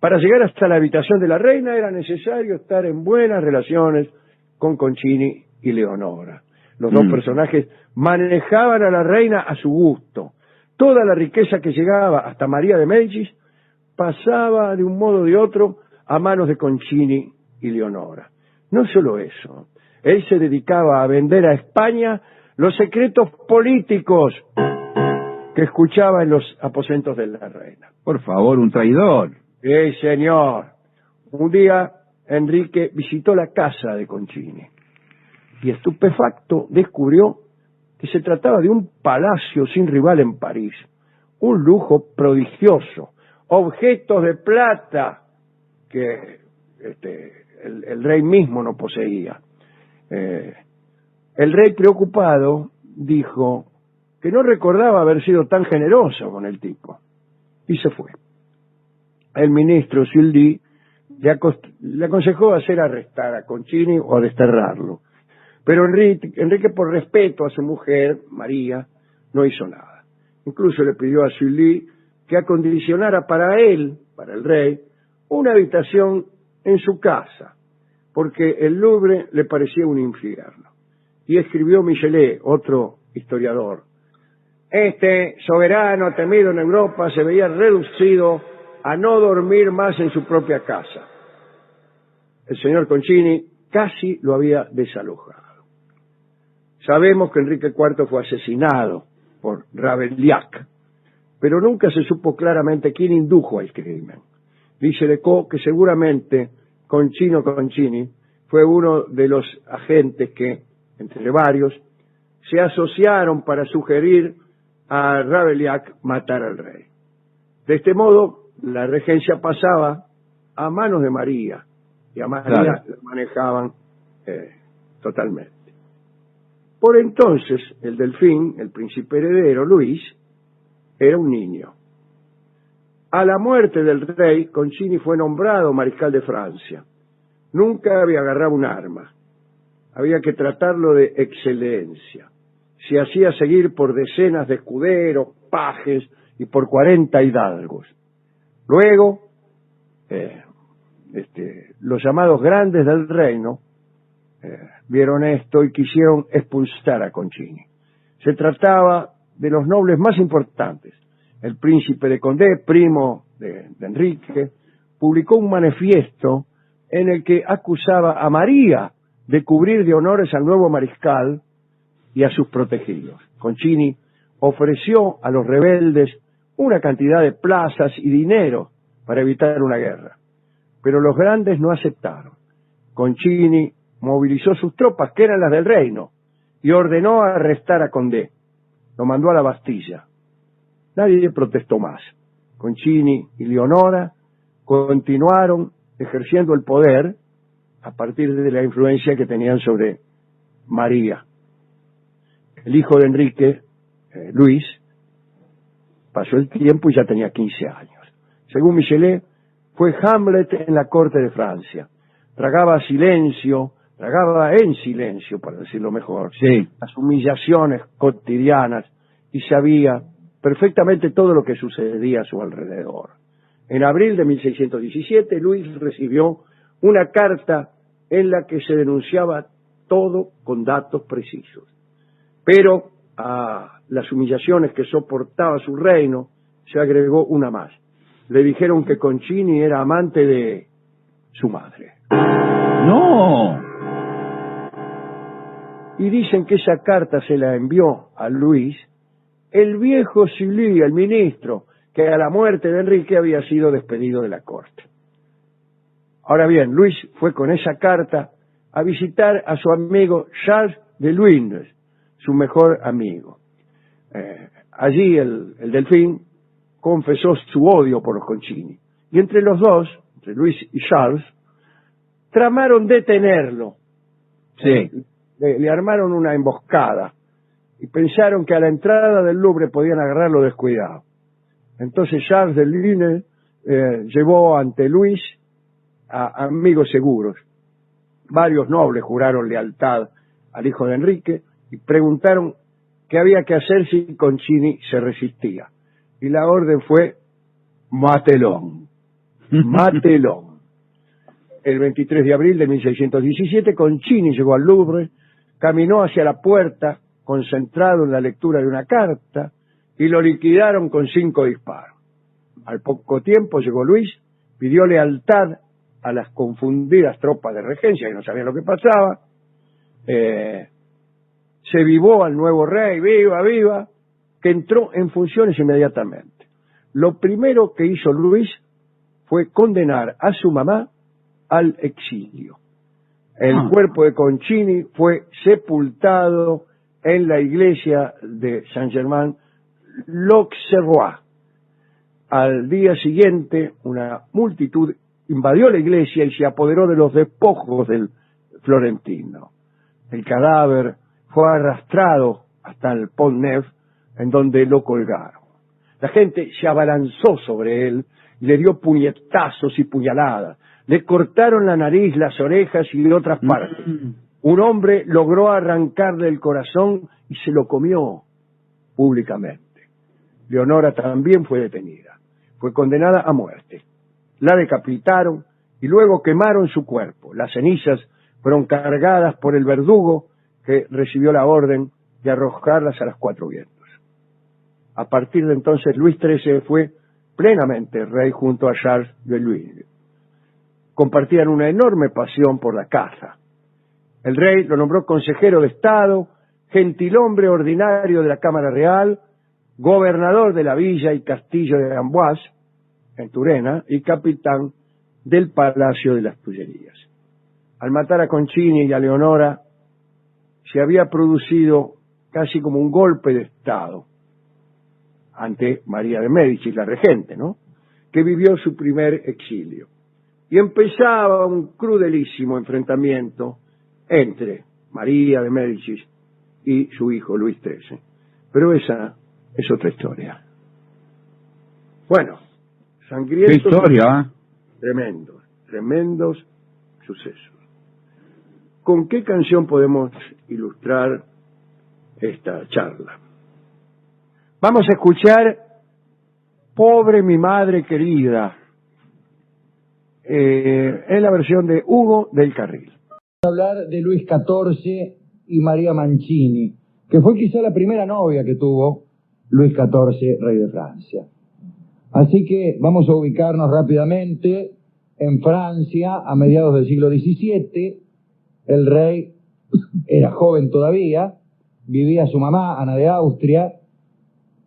Para llegar hasta la habitación de la reina era necesario estar en buenas relaciones con Concini y Leonora. Los dos personajes manejaban a la reina a su gusto, Toda la riqueza que llegaba hasta María de Médicis pasaba de un modo o de otro a manos de Concini y Leonora. No solo eso, él se dedicaba a vender a España los secretos políticos que escuchaba en los aposentos de la reina. Por favor, un traidor. Sí, señor. Un día Enrique visitó la casa de Concini y estupefacto descubrió que se trataba de un palacio sin rival en París, un lujo prodigioso, objetos de plata que el rey mismo no poseía. El rey, preocupado, dijo que no recordaba haber sido tan generoso con el tipo, y se fue. El ministro Sully le aconsejó hacer arrestar a Concini o desterrarlo, pero Enrique, por respeto a su mujer, María, no hizo nada. Incluso le pidió a Sully que acondicionara para él, para el rey, una habitación en su casa, porque el Louvre le parecía un infierno. Y escribió Michelet, otro historiador: este soberano temido en Europa se veía reducido a no dormir más en su propia casa. El señor Concini casi lo había desalojado. Sabemos que Enrique IV fue asesinado por Ravaillac, pero nunca se supo claramente quién indujo al crimen. Dice Decaux que seguramente Concini fue uno de los agentes que, entre varios, se asociaron para sugerir a Ravaillac matar al rey. De este modo, la regencia pasaba a manos de María, y a María la manejaban totalmente. Por entonces, el Delfín, el príncipe heredero, Luis, era un niño. A la muerte del rey, Concini fue nombrado mariscal de Francia. Nunca había agarrado un arma. Había que tratarlo de excelencia. Se hacía seguir por decenas de escuderos, pajes y por 40 hidalgos. Luego, los llamados grandes del reino vieron esto y quisieron expulsar a Concini. Se trataba de los nobles más importantes. El príncipe de Condé, primo de Enrique, publicó un manifiesto en el que acusaba a María de cubrir de honores al nuevo mariscal y a sus protegidos. Concini ofreció a los rebeldes una cantidad de plazas y dinero para evitar una guerra, pero los grandes no aceptaron. Concini movilizó sus tropas, que eran las del reino, y ordenó arrestar a Condé. Lo mandó a la Bastilla. Nadie protestó más. Concini y Leonora continuaron ejerciendo el poder a partir de la influencia que tenían sobre María. El hijo de Enrique, Luis, pasó el tiempo y ya tenía 15 años. Según Michelet, fue Hamlet en la corte de Francia. Tragaba en silencio, para decirlo mejor, las humillaciones cotidianas y sabía perfectamente todo lo que sucedía a su alrededor. En abril de 1617, Luis recibió una carta en la que se denunciaba todo con datos precisos. Pero a las humillaciones que soportaba su reino se agregó una más. Le dijeron que Concini era amante de su madre. ¡No! Y dicen que esa carta se la envió a Luis el viejo Sully, el ministro, que a la muerte de Enrique había sido despedido de la corte. Ahora bien, Luis fue con esa carta a visitar a su amigo Charles de Luynes, su mejor amigo. Allí el Delfín confesó su odio por los Concini. Y entre los dos, entre Luis y Charles, tramaron detenerlo. Sí. Le armaron una emboscada y pensaron que a la entrada del Louvre podían agarrarlo descuidado. Entonces Charles de Luynes llevó ante Luis a amigos seguros. Varios nobles juraron lealtad al hijo de Enrique y preguntaron qué había que hacer si Concini se resistía. Y la orden fue: matelón, matelón. El 23 de abril de 1617, Concini llegó al Louvre, caminó hacia la puerta, concentrado en la lectura de una carta, y lo liquidaron con 5 disparos. Al poco tiempo llegó Luis, pidió lealtad a las confundidas tropas de regencia que no sabían lo que pasaba, se vivó al nuevo rey, viva, viva, que entró en funciones inmediatamente. Lo primero que hizo Luis fue condenar a su mamá al exilio. El cuerpo de Concini fue sepultado en la iglesia de Saint-Germain-l'Auxerrois. Al día siguiente, una multitud invadió la iglesia y se apoderó de los despojos del florentino. El cadáver fue arrastrado hasta el Pont Neuf, en donde lo colgaron. La gente se abalanzó sobre él y le dio puñetazos y puñaladas. Le cortaron la nariz, las orejas y otras partes. Un hombre logró arrancarle el corazón y se lo comió públicamente. Leonora también fue detenida. Fue condenada a muerte. La decapitaron y luego quemaron su cuerpo. Las cenizas fueron cargadas por el verdugo que recibió la orden de arrojarlas a las 4 vientos. A partir de entonces Luis XIII fue plenamente rey junto a Charles de Louis. Compartían una enorme pasión por la caza. El rey lo nombró consejero de Estado, gentilhombre ordinario de la Cámara Real, gobernador de la villa y castillo de Amboise, en Turena, y capitán del Palacio de las Tullerías. Al matar a Concini y a Leonora, se había producido casi como un golpe de Estado ante María de Médicis, la regente, ¿no?, que vivió su primer exilio. Y empezaba un crudelísimo enfrentamiento entre María de Médicis y su hijo Luis XIII. Pero esa es otra historia. Bueno, sangrientos. ¿Qué historia? Tremendos sucesos. ¿Con qué canción podemos ilustrar esta charla? Vamos a escuchar Pobre mi madre querida, en la versión de Hugo del Carril. Hablar de Luis XIV y María Mancini, que fue quizá la primera novia que tuvo Luis XIV, rey de Francia. Así que vamos a ubicarnos rápidamente en Francia a mediados del siglo XVII. El rey era joven todavía, vivía su mamá, Ana de Austria,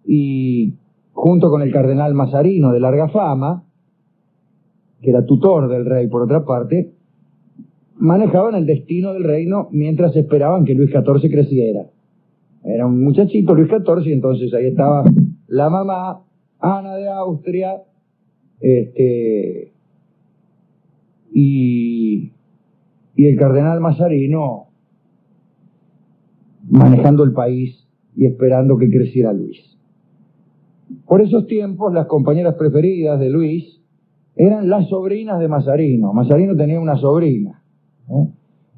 y junto con el cardenal Mazarino, de larga fama, que era tutor del rey por otra parte, manejaban el destino del reino mientras esperaban que Luis XIV creciera. Era un muchachito Luis XIV, y entonces ahí estaba la mamá, Ana de Austria, y el cardenal Mazarino manejando el país y esperando que creciera Luis. Por esos tiempos, las compañeras preferidas de Luis eran las sobrinas de Mazarino. Mazarino tenía una sobrina,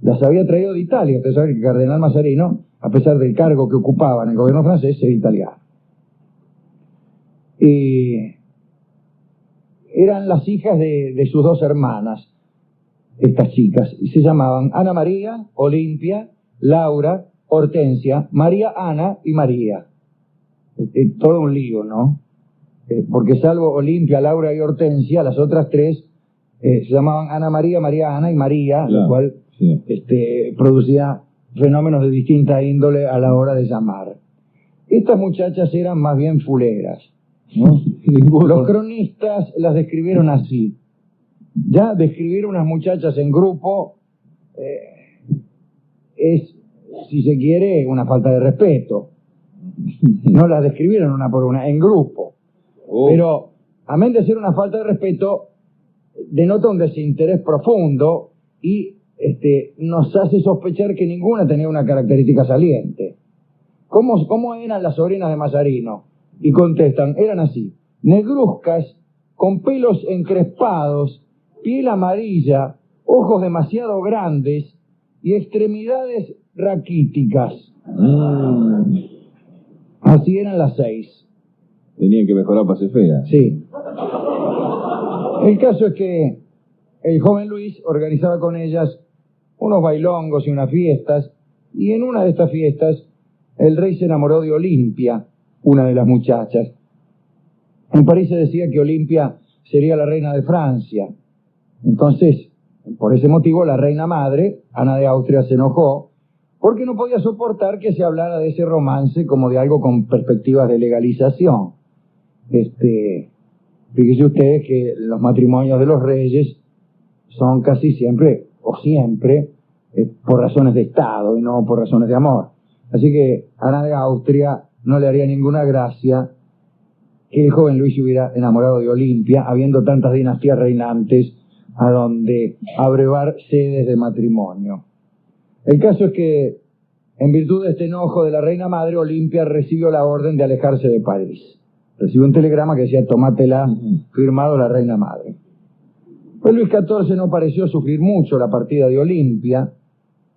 las había traído de Italia. Usted sabe que el cardenal Mazarino, a pesar del cargo que ocupaba en el gobierno francés, era italiano. Eran las hijas de sus dos hermanas, estas chicas, y se llamaban Ana María, Olimpia, Laura, Hortensia, María Ana y María. Todo un lío, ¿no? Porque salvo Olimpia, Laura y Hortensia, las otras tres se llamaban Ana María, María Ana y María, claro, lo cual sí, producía fenómenos de distinta índole a la hora de llamar. Estas muchachas eran más bien fuleras, ¿no? Los cronistas las describieron así. Ya describir unas muchachas en grupo es, si se quiere, una falta de respeto. No las describieron una por una, en grupo. Pero, amén de ser una falta de respeto, denota un desinterés profundo y nos hace sospechar que ninguna tenía una característica saliente. ¿Cómo eran las sobrinas de Mazarino? Y contestan, eran así: negruzcas, con pelos encrespados, piel amarilla, ojos demasiado grandes y extremidades raquíticas. Así eran las 6. Tenían que mejorar para ser feas. Sí. El caso es que el joven Luis organizaba con ellas unos bailongos y unas fiestas, y en una de estas fiestas el rey se enamoró de Olimpia, una de las muchachas. En París se decía que Olimpia sería la reina de Francia. Entonces, por ese motivo, la reina madre, Ana de Austria, se enojó porque no podía soportar que se hablara de ese romance como de algo con perspectivas de legalización. Fíjense ustedes que los matrimonios de los reyes son casi siempre, o siempre, por razones de Estado y no por razones de amor. Así que Ana de Austria no le haría ninguna gracia que el joven Luis se hubiera enamorado de Olimpia, habiendo tantas dinastías reinantes a donde abrevar sedes de matrimonio. El caso es que, en virtud de este enojo de la reina madre, Olimpia recibió la orden de alejarse de París. Recibió un telegrama que decía, tomátela, firmado la reina madre. Pues Luis XIV no pareció sufrir mucho la partida de Olimpia,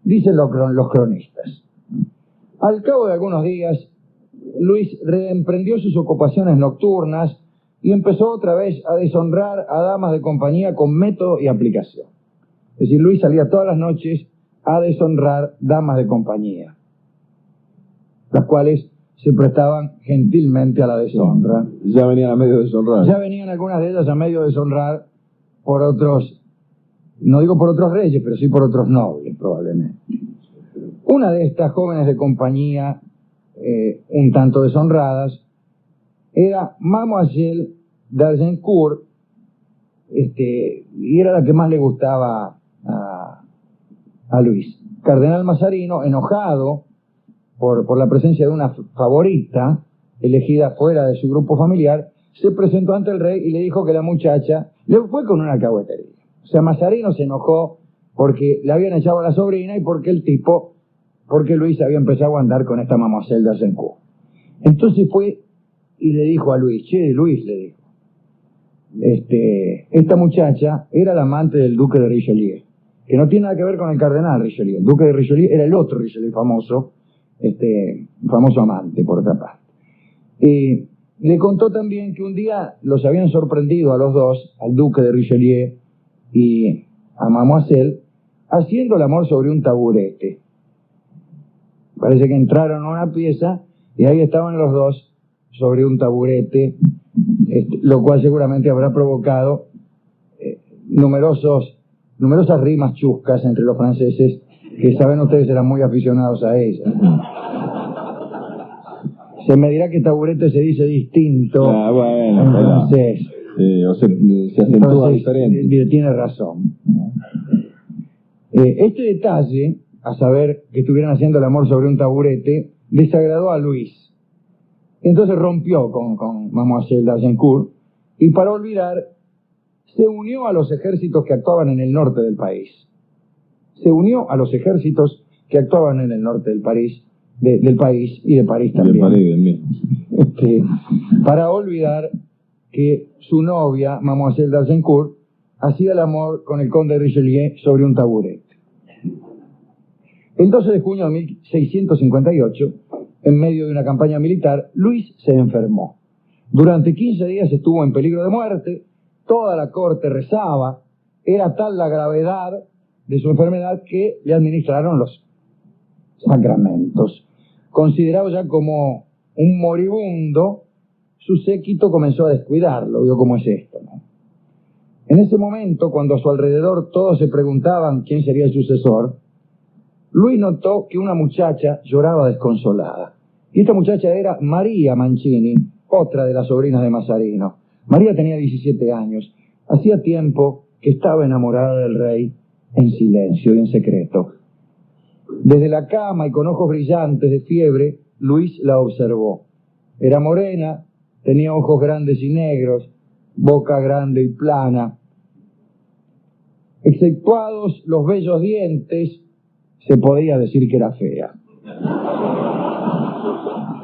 dicen los cronistas. Al cabo de algunos días, Luis reemprendió sus ocupaciones nocturnas y empezó otra vez a deshonrar a damas de compañía con método y aplicación. Es decir, Luis salía todas las noches a deshonrar damas de compañía, las cuales se prestaban gentilmente a la deshonra. Ya venían a medio deshonrar. Ya venían algunas de ellas a medio deshonrar por otros, no digo por otros reyes, pero sí por otros nobles, probablemente. Una de estas jóvenes de compañía, un tanto deshonradas, era Mademoiselle d'Argencourt, y era la que más le gustaba a Luis. Cardenal Mazarino, enojado por la presencia de una favorita elegida fuera de su grupo familiar, se presentó ante el rey y le dijo que la muchacha le fue con una alcahuetería. O sea, Mazarino se enojó porque le habían echado a la sobrina y porque Luis había empezado a andar con esta Mademoiselle d'Argencourt. Entonces fue y le dijo a Luis, Luis, le dijo, esta muchacha era la amante del duque de Richelieu, que no tiene nada que ver con el cardenal Richelieu. El duque de Richelieu era el otro Richelieu famoso, famoso amante, por otra parte. Le contó también que un día los habían sorprendido a los dos, al duque de Richelieu y a Mademoiselle, haciendo el amor sobre un taburete. Parece que entraron a una pieza y ahí estaban los dos sobre un taburete, lo cual seguramente habrá provocado numerosas rimas chuscas entre los franceses, que saben ustedes eran muy aficionados a ellas. Se me dirá que taburete se dice distinto en francés. O se acentúa diferente. Tiene razón. Este detalle, a saber que estuvieran haciendo el amor sobre un taburete, desagradó a Luis. Entonces rompió con Mademoiselle d'Argencourt y, para olvidar, se unió a los ejércitos que actuaban en el norte del país. Se unió a los ejércitos que actuaban en el norte del país y de París también. Para olvidar que su novia, Mademoiselle d'Argencourt, hacía el amor con el conde de Richelieu sobre un taburete. El 12 de junio de 1658, en medio de una campaña militar, Luis se enfermó. Durante 15 días estuvo en peligro de muerte, toda la corte rezaba, era tal la gravedad de su enfermedad que le administraron los sacramentos. Considerado ya como un moribundo, su séquito comenzó a descuidarlo. Vio cómo es esto, ¿no? En ese momento, cuando a su alrededor todos se preguntaban quién sería el sucesor, Luis notó que una muchacha lloraba desconsolada. Y esta muchacha era María Mancini, otra de las sobrinas de Mazarino. María tenía 17 años. Hacía tiempo que estaba enamorada del rey en silencio y en secreto. Desde la cama y con ojos brillantes de fiebre, Luis la observó. Era morena, tenía ojos grandes y negros, boca grande y plana. Exceptuados los bellos dientes, se podía decir que era fea.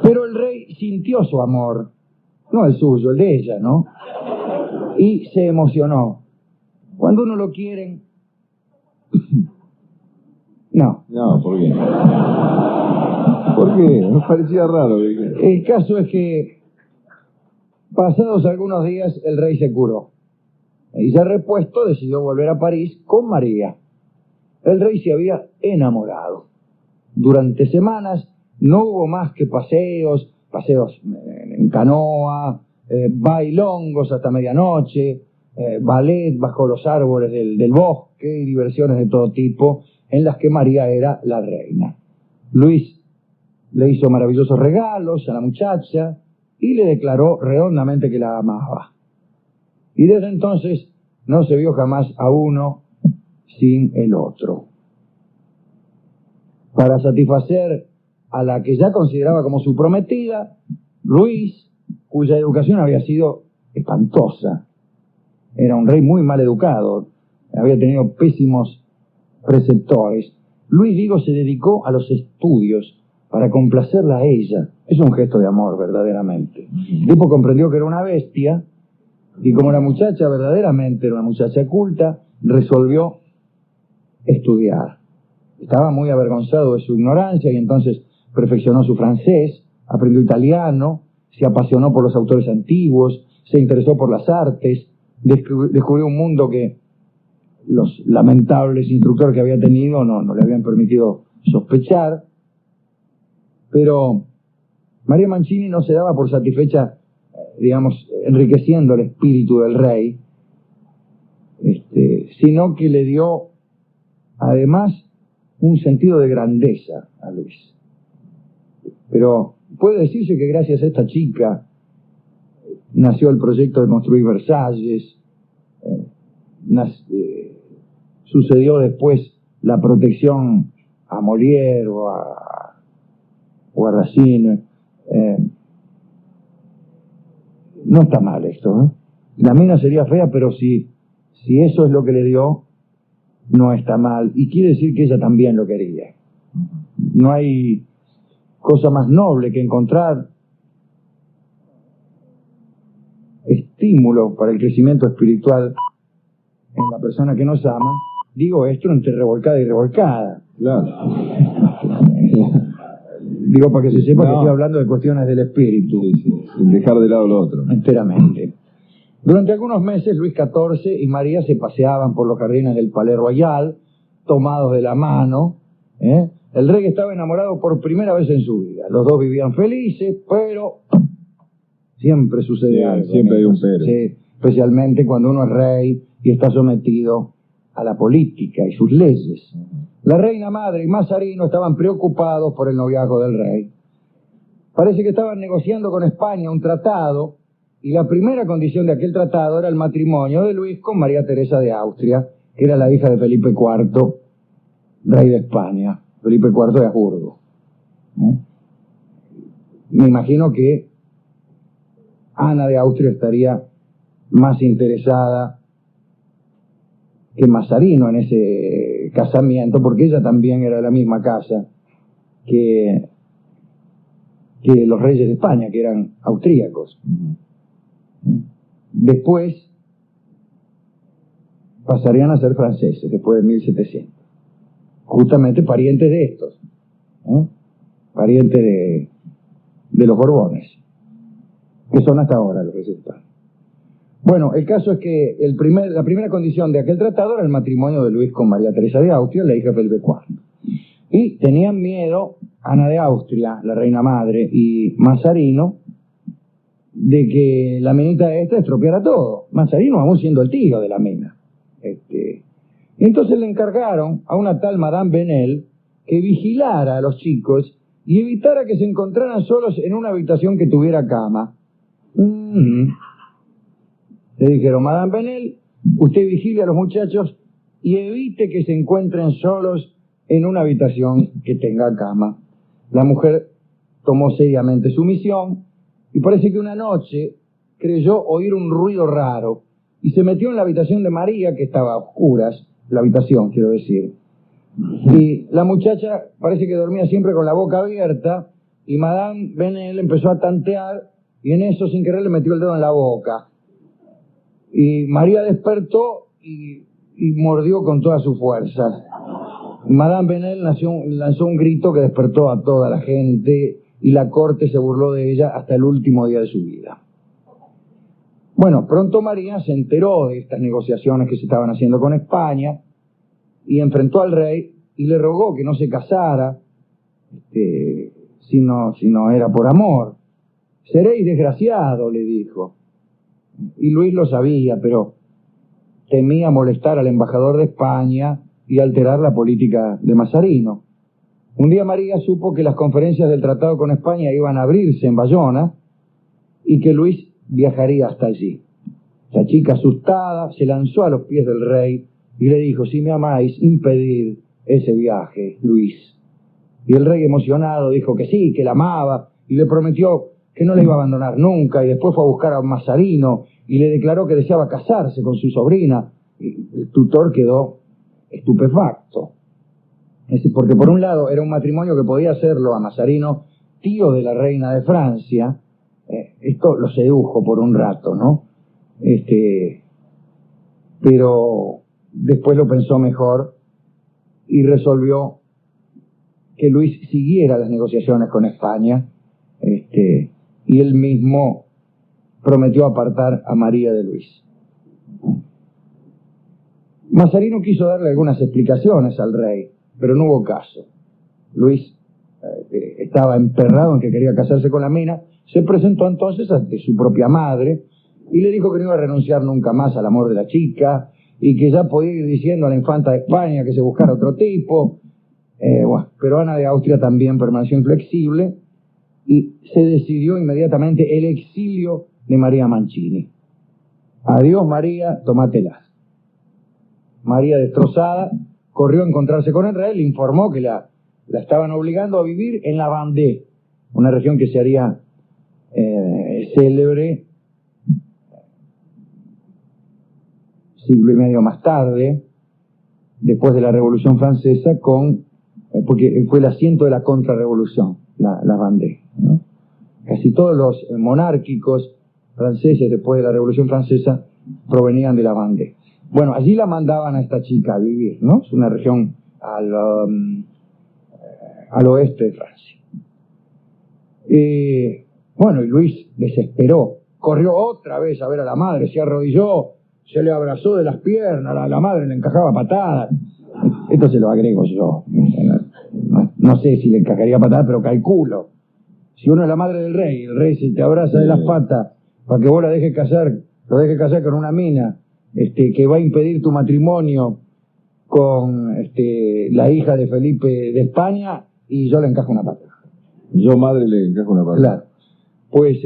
Pero el rey sintió su amor, no el suyo, el de ella, ¿no? Y se emocionó. Cuando uno lo quieren... No. No, ¿por qué? ¿Por qué? Me parecía raro. El caso es que, pasados algunos días, el rey se curó. Y ya repuesto, decidió volver a París con María. El rey se había enamorado. Durante semanas no hubo más que paseos paseos en canoa, bailongos hasta medianoche, ballet bajo los árboles del bosque y diversiones de todo tipo en las que María era la reina. Luis le hizo maravillosos regalos a la muchacha y le declaró redondamente que la amaba. Y desde entonces no se vio jamás a uno sin el otro. Para satisfacer a la que ya consideraba como su prometida, Luis, cuya educación había sido espantosa, era un rey muy mal educado, había tenido pésimos preceptores, Luis, digo, se dedicó a los estudios para complacerla a ella. Es un gesto de amor, verdaderamente. El tipo comprendió que era una bestia, y como la muchacha verdaderamente era una muchacha culta, resolvió estudiar. Estaba muy avergonzado de su ignorancia y entonces perfeccionó su francés, aprendió italiano, se apasionó por los autores antiguos, se interesó por las artes, descubrió un mundo que los lamentables instructores que había tenido no le habían permitido sospechar. Pero María Mancini no se daba por satisfecha, digamos, enriqueciendo el espíritu del rey, sino que le dio además un sentido de grandeza a Luis. Pero puede decirse que gracias a esta chica nació el proyecto de construir Versalles, sucedió después la protección a Molière o a Racine. No está mal esto, ¿eh? La mina sería fea, pero si eso es lo que le dio, no está mal. Y quiere decir que ella también lo quería. No hay cosa más noble que encontrar estímulo para el crecimiento espiritual en la persona que nos ama. Digo esto entre revolcada y revolcada. Claro. Digo para que se sepa que estoy hablando de cuestiones del espíritu. Sí, sin dejar de lado lo otro. Enteramente. Durante algunos meses Luis XIV y María se paseaban por los jardines del Palais Royal, tomados de la mano. El rey estaba enamorado por primera vez en su vida. Los dos vivían felices, pero siempre sucede algo. Siempre hay un pero. Sí, especialmente cuando uno es rey y está sometido a la política y sus leyes. La reina madre y Mazarino estaban preocupados por el noviazgo del rey. Parece que estaban negociando con España un tratado, y la primera condición de aquel tratado era el matrimonio de Luis con María Teresa de Austria, que era la hija de Felipe IV, rey de España, Felipe IV de Habsburgo. Me imagino que Ana de Austria estaría más interesada que Mazarino en ese casamiento, porque ella también era de la misma casa que los reyes de España, que eran austríacos. Después pasarían a ser franceses, después de 1700. Justamente parientes de estos, parientes de los Borbones, que son hasta ahora los reyes de España. Bueno, el caso es que la primera condición de aquel tratado era el matrimonio de Luis con María Teresa de Austria, la hija de Felipe IV. Y tenían miedo Ana de Austria, la reina madre, y Mazarino, de que la minita esta estropeara todo. Mazarino aún siendo el tío de la mina. Y entonces le encargaron a una tal Madame Benel que vigilara a los chicos y evitara que se encontraran solos en una habitación que tuviera cama. Le dijeron: Madame Benel, usted vigile a los muchachos y evite que se encuentren solos en una habitación que tenga cama. La mujer tomó seriamente su misión y parece que una noche creyó oír un ruido raro y se metió en la habitación de María, que estaba a oscuras, la habitación quiero decir, y la muchacha parece que dormía siempre con la boca abierta, y Madame Benel empezó a tantear y en eso sin querer le metió el dedo en la boca, y María despertó y mordió con todas sus fuerzas. Madame Benel lanzó un grito que despertó a toda la gente y la corte se burló de ella hasta el último día de su vida. Bueno, pronto María se enteró de estas negociaciones que se estaban haciendo con España y enfrentó al rey y le rogó que no se casara si no era por amor. Seréis desgraciado, le dijo. Y Luis lo sabía, pero temía molestar al embajador de España y alterar la política de Mazarino. Un día María supo que las conferencias del tratado con España iban a abrirse en Bayona y que Luis viajaría hasta allí. La chica, asustada, se lanzó a los pies del rey y le dijo: si me amáis, impedid ese viaje, Luis. Y el rey, emocionado, dijo que sí, que la amaba, y le prometió que no la iba a abandonar nunca, y después fue a buscar a Mazarino y le declaró que deseaba casarse con su sobrina. Y el tutor quedó estupefacto. Porque por un lado era un matrimonio que podía hacerlo a Mazarino, tío de la reina de Francia. Esto lo sedujo por un rato, ¿no? Pero después lo pensó mejor y resolvió que Luis siguiera las negociaciones con España, y él mismo prometió apartar a María de Luis. Mazarino quiso darle algunas explicaciones al rey, pero no hubo caso. Luis estaba emperrado en que quería casarse con la mina. Se presentó entonces ante su propia madre y le dijo que no iba a renunciar nunca más al amor de la chica y que ya podía ir diciendo a la infanta de España que se buscara otro tipo. Pero Ana de Austria también permaneció inflexible y se decidió inmediatamente el exilio de María Mancini. Adiós, María, tómatelas. María, destrozada, corrió a encontrarse con el rey, le informó que la estaban obligando a vivir en la Vendée, una región que se haría célebre siglo y medio más tarde, después de la Revolución Francesa, porque fue el asiento de la contrarrevolución, la Vendée, ¿no? Casi todos los monárquicos franceses después de la Revolución Francesa provenían de la Vendée. Bueno, allí la mandaban a esta chica a vivir, ¿no? Es una región al oeste de Francia. Y Luis desesperó, corrió otra vez a ver a la madre, se arrodilló, se le abrazó de las piernas, la madre le encajaba patadas. Esto se lo agrego yo. No sé si le encajaría patadas, pero calculo. Si uno es la madre del rey, el rey se te abraza de las patas para que vos lo dejes casar con una mina que va a impedir tu matrimonio con la hija de Felipe de España, y yo le encajo una pata. Yo, madre, le encajo una pata. Claro. Pues,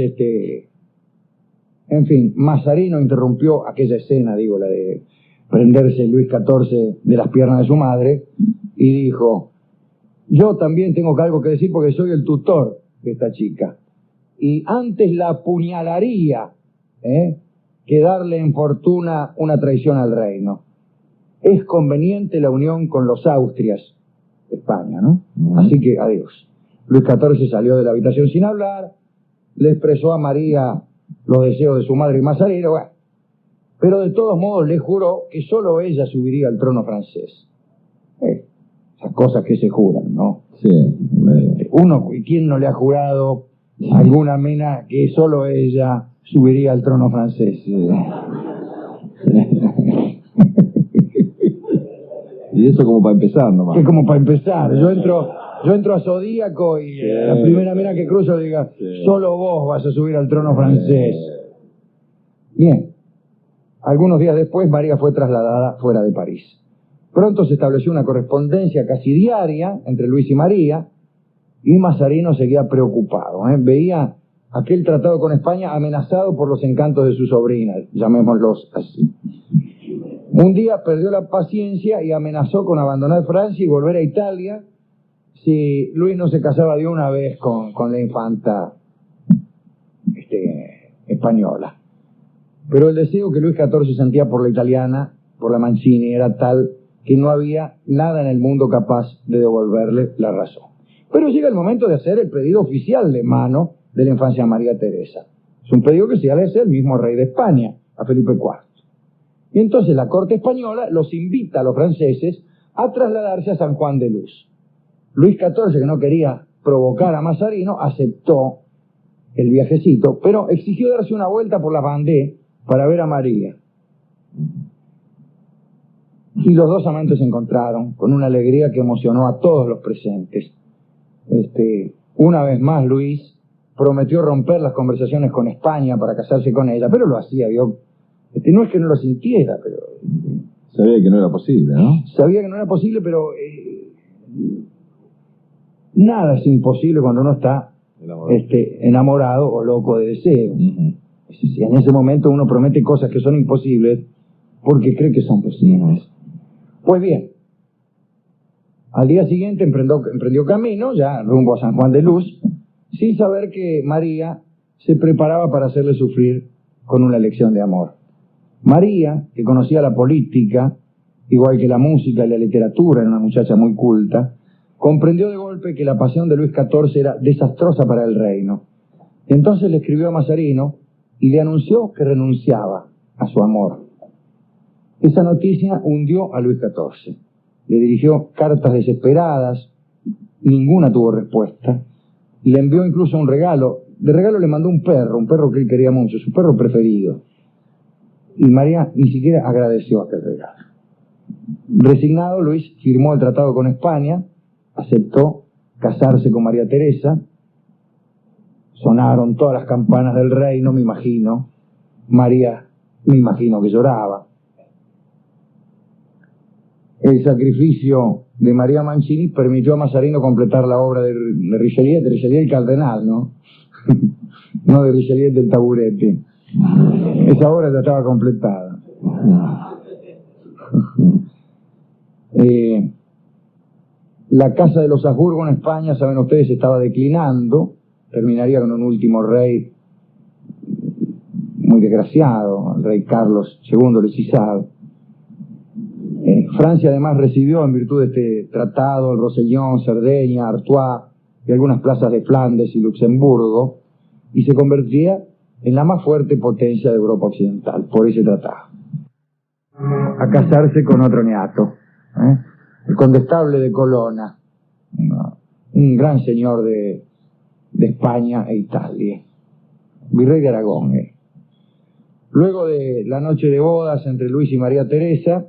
en fin, Mazarino interrumpió aquella escena, la de prenderse Luis XIV de las piernas de su madre, y dijo: yo también tengo algo que decir porque soy el tutor de esta chica, y antes la apuñalaría que darle en fortuna una traición al reino. Es conveniente la unión con los Austrias de España, ¿no? Así que adiós. Luis XIV salió de la habitación sin hablar, le expresó a María los deseos de su madre y Mazarino, pero de todos modos le juró que solo ella subiría al trono francés. Esas cosas que se juran, ¿no? Sí. ¿Quién no le ha jurado a alguna mina que solo ella subiría al trono francés? Y eso como para empezar nomás. Es como para empezar. Yo entro a Zodíaco y la primera mina que cruzo diga: solo vos vas a subir al trono francés. Bien. Algunos días después, María fue trasladada fuera de París. Pronto se estableció una correspondencia casi diaria entre Luis y María, y Mazarino seguía preocupado. Veía aquel tratado con España amenazado por los encantos de su sobrina, llamémoslos así. Un día perdió la paciencia y amenazó con abandonar Francia y volver a Italia si Luis no se casaba de una vez con la infanta española. Pero el deseo que Luis XIV sentía por la italiana, por la Mancini, era tal que no había nada en el mundo capaz de devolverle la razón. Pero llega el momento de hacer el pedido oficial de mano de la infancia María Teresa. Es un pedido que se le hace al mismo rey de España, a Felipe IV. Y entonces la corte española los invita a los franceses a trasladarse a San Juan de Luz. Luis XIV, que no quería provocar a Mazarino, aceptó el viajecito, pero exigió darse una vuelta por la Vendée para ver a María. Y los dos amantes se encontraron con una alegría que emocionó a todos los presentes. Una vez más Luis prometió romper las conversaciones con España para casarse con ella, pero lo hacía, ¿vio? No es que no lo sintiera, pero... Sabía que no era posible, ¿no? Sabía que no era posible, pero... nada es imposible cuando uno está enamorado o loco de deseo. Si en ese momento uno promete cosas que son imposibles, porque cree que son posibles. Pues bien, al día siguiente emprendió camino, ya rumbo a San Juan de Luz, sin saber que María se preparaba para hacerle sufrir con una lección de amor. María, que conocía la política, igual que la música y la literatura, era una muchacha muy culta, comprendió de golpe que la pasión de Luis XIV era desastrosa para el reino. Entonces le escribió a Mazarino y le anunció que renunciaba a su amor. Esa noticia hundió a Luis XIV. Le dirigió cartas desesperadas, ninguna tuvo respuesta. Le envió incluso un regalo. De regalo le mandó un perro que él quería mucho, su perro preferido. Y María ni siquiera agradeció aquel regalo. Resignado, Luis firmó el tratado con España, aceptó casarse con María Teresa. Sonaron todas las campanas del reino, me imagino. María, me imagino que lloraba. El sacrificio de María Mancini permitió a Mazarino completar la obra de Richelieu el cardenal, ¿no? No de Richelieu del taburete. Esa obra ya estaba completada. La casa de los Habsburgo en España, saben ustedes, estaba declinando. Terminaría con un último rey muy desgraciado, el rey Carlos II Lecisado. Francia además recibió, en virtud de este tratado, el Rosellón, Cerdeña, Artois y algunas plazas de Flandes y Luxemburgo, y se convertía en la más fuerte potencia de Europa Occidental por ese tratado. A casarse con otro neato, el condestable de Colonna, un gran señor de España e Italia, virrey de Aragón. Luego de la noche de bodas entre Luis y María Teresa,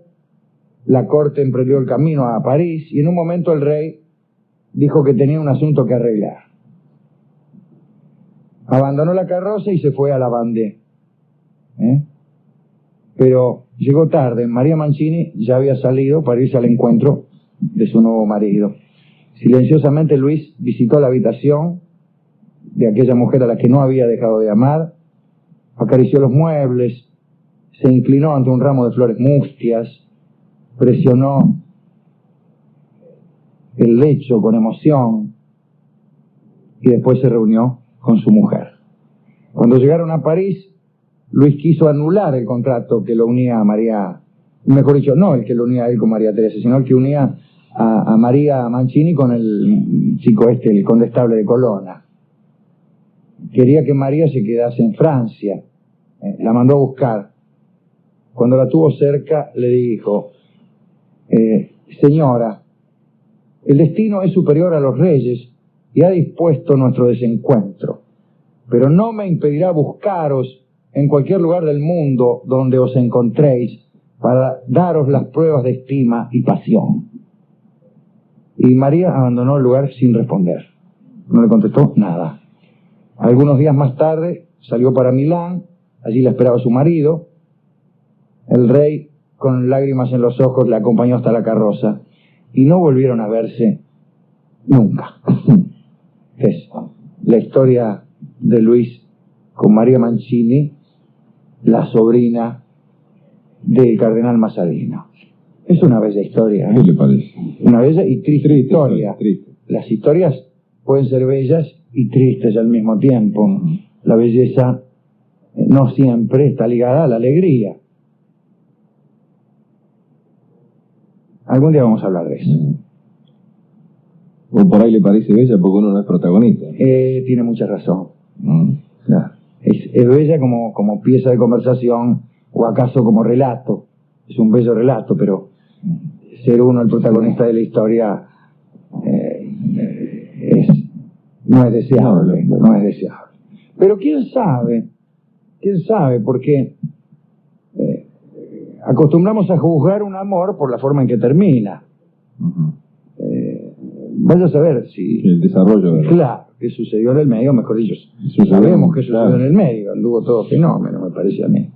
la corte emprendió el camino a París y en un momento el rey dijo que tenía un asunto que arreglar. Abandonó la carroza y se fue a la Vendée. Pero llegó tarde. María Mancini ya había salido para irse al encuentro de su nuevo marido. Silenciosamente Luis visitó la habitación de aquella mujer a la que no había dejado de amar, acarició los muebles, se inclinó ante un ramo de flores mustias, presionó el lecho con emoción y después se reunió con su mujer. Cuando llegaron a París, Luis quiso anular el contrato que lo unía a María, mejor dicho, no el que lo unía a él con María Teresa, sino el que unía a María Mancini con el chico el condestable de Colonna. Quería que María se quedase en Francia, la mandó a buscar. Cuando la tuvo cerca le dijo: señora, el destino es superior a los reyes y ha dispuesto nuestro desencuentro, pero no me impedirá buscaros en cualquier lugar del mundo donde os encontréis para daros las pruebas de estima y pasión. Y María abandonó el lugar sin responder. No le contestó nada. Algunos días más tarde salió para Milán, allí la esperaba su marido. El rey, con lágrimas en los ojos, le acompañó hasta la carroza y no volvieron a verse nunca. Es la historia de Luis con María Mancini, la sobrina del cardenal Mazarino. Es una bella historia, ¿Qué le parece? Una bella y triste historia. Triste. Las historias pueden ser bellas y tristes al mismo tiempo. La belleza no siempre está ligada a la alegría. Algún día vamos a hablar de eso. O por ahí le parece bella porque uno no es protagonista. Tiene mucha razón. Claro. Es bella como pieza de conversación o acaso como relato. Es un bello relato, pero ser uno el protagonista de la historia no es deseable, no es deseable. Pero quién sabe, porque acostumbramos a juzgar un amor por la forma en que termina. Vaya a saber si... El desarrollo de... Claro, qué sucedió en el medio, mejor dicho, sabemos qué sucedió en el medio, anduvo todo fenómeno, me parece a mí.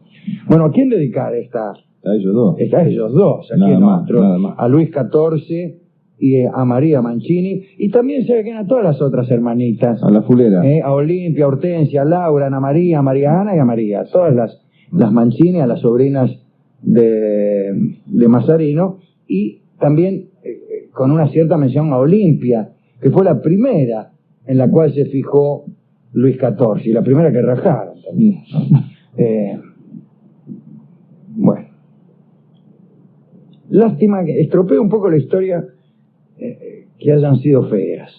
Bueno, ¿a quién dedicar esta? A ellos dos. A ellos dos, ¿a Nada quién más, otro? nada más. A Luis XIV y a María Mancini, y también se quién a todas las otras hermanitas. A la fulera. A Olimpia, Hortensia, Laura, Ana María, María Ana y a María, todas las Mancini, a las sobrinas de Mazarino, y también con una cierta mención a Olimpia, que fue la primera en la cual se fijó Luis XIV, y la primera que rajaron también. Bueno, lástima que estropee un poco la historia que hayan sido feas.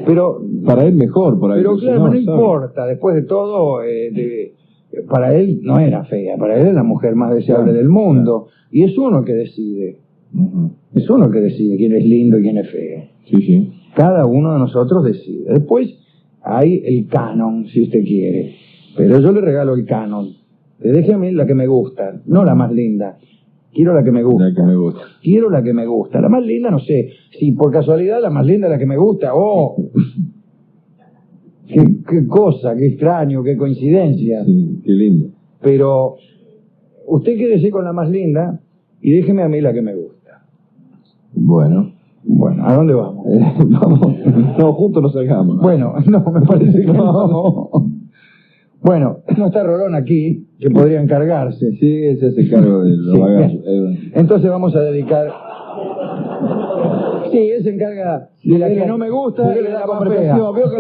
Pero para él mejor, por ahí. Pero claro, no ¿sabe? importa, después de todo, para él no era fea, para él es la mujer más deseable del mundo, y es uno que decide. Es uno que decide quién es lindo y quién es feo. Sí, sí. Cada uno de nosotros decide. Después hay el canon, si usted quiere, pero yo le regalo el canon. Déjeme la que me gusta, no la más linda. Quiero la que me gusta. La que me gusta. Quiero la que me gusta. La más linda, no sé. Si por casualidad la más linda es la que me gusta, ¡oh! Qué cosa, qué extraño, qué coincidencia. Sí, qué lindo. Pero usted quédese con la más linda y déjeme a mí la que me gusta. Bueno. Bueno, ¿a dónde vamos? Vamos. No, juntos nos salgamos. Bueno, no, me parece que no. Bueno, no está Rolón aquí, que podría encargarse. Sí, ese se hace cargo de los Sí, bagazos. Entonces vamos a dedicar... Sí, él se encarga de la que no me gusta y de la más fea. Veo que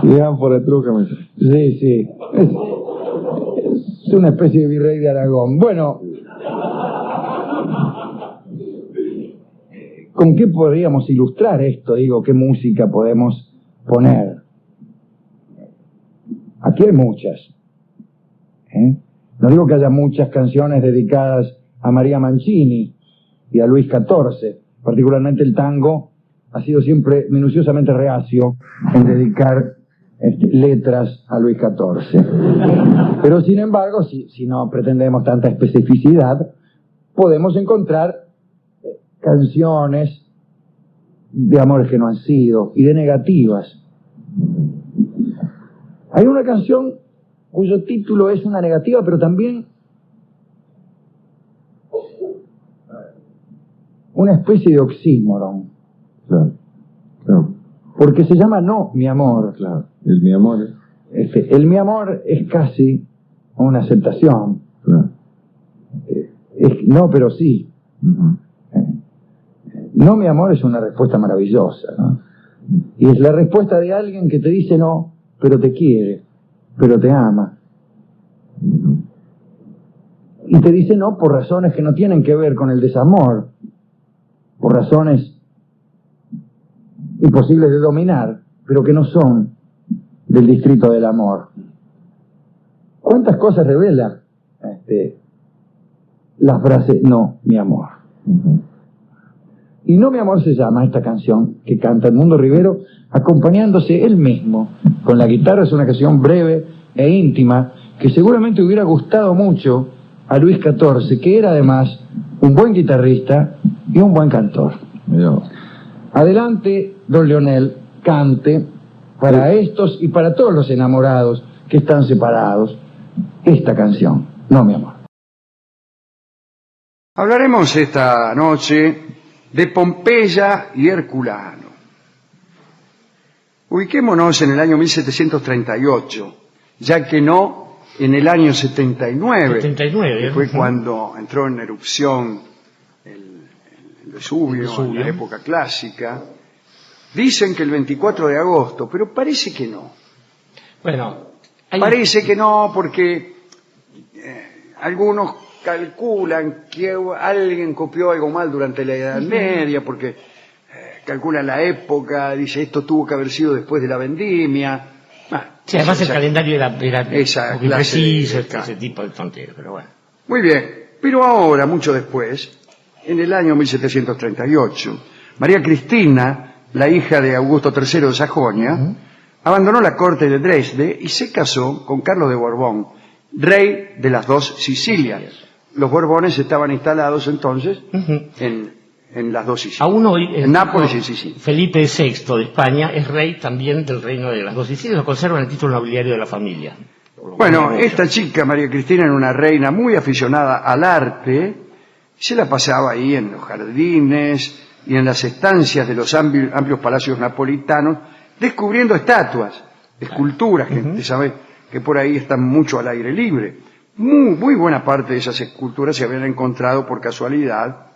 llegan por el truco. Sí, sí. Es una especie de virrey de Aragón. Bueno, ¿con qué podríamos ilustrar esto? Digo, ¿qué música podemos poner? Aquí hay muchas. No digo que haya muchas canciones dedicadas a María Mancini y a Luis XIV. Particularmente el tango ha sido siempre minuciosamente reacio en dedicar letras a Luis XIV. Pero sin embargo, si no pretendemos tanta especificidad, podemos encontrar canciones de amores que no han sido y de negativas. Hay una canción cuyo título es una negativa, pero también una especie de oxímoron. Claro, claro. Porque se llama No, mi amor. Claro. El mi amor. El mi amor es casi una aceptación. Claro. No, pero sí. Uh-huh. No, mi amor es una respuesta maravillosa, ¿no? Y es la respuesta de alguien que te dice no, pero te quiere, pero te ama. Uh-huh. Y te dice no por razones que no tienen que ver con el desamor, por razones imposibles de dominar, pero que no son del distrito del amor. ¿Cuántas cosas revela la frase no, mi amor? Uh-huh. Y No, mi amor se llama esta canción que canta Edmundo Rivero acompañándose él mismo con la guitarra. Es una canción breve e íntima que seguramente hubiera gustado mucho a Luis XIV, que era además un buen guitarrista y un buen cantor. Mirá. Adelante, don Leonel, cante para estos y para todos los enamorados que están separados esta canción, No, mi amor. Hablaremos esta noche de Pompeya y Herculano. Ubiquémonos en el año 1738, ya que no en el año 79, 79, que fue cuando entró en erupción el Vesubio, en la época clásica. Dicen que el 24 de agosto, pero parece que no. Bueno, Parece que no, porque algunos calculan que alguien copió algo mal durante la Edad Media, porque calculan la época, dice esto tuvo que haber sido después de la vendimia. sí, además el calendario era esa muy clase preciso, de- ese tipo de tonterías, pero bueno. Muy bien, pero ahora, mucho después, en el año 1738, María Cristina, la hija de Augusto III de Sajonia, abandonó la corte de Dresde y se casó con Carlos de Borbón, rey de las dos Sicilias. Los Borbones estaban instalados entonces en las dos Sicilias. Aún hoy, en Nápoles y en Sicilia. Felipe VI de España es rey también del reino de las dos Sicilias, lo conserva en el título nobiliario de la familia. Bueno, esta chica, María Cristina, era una reina muy aficionada al arte, se la pasaba ahí en los jardines y en las estancias de los amplios palacios napolitanos, descubriendo estatuas, esculturas, que usted sabe que por ahí están mucho al aire libre. Muy buena parte de esas esculturas se habían encontrado por casualidad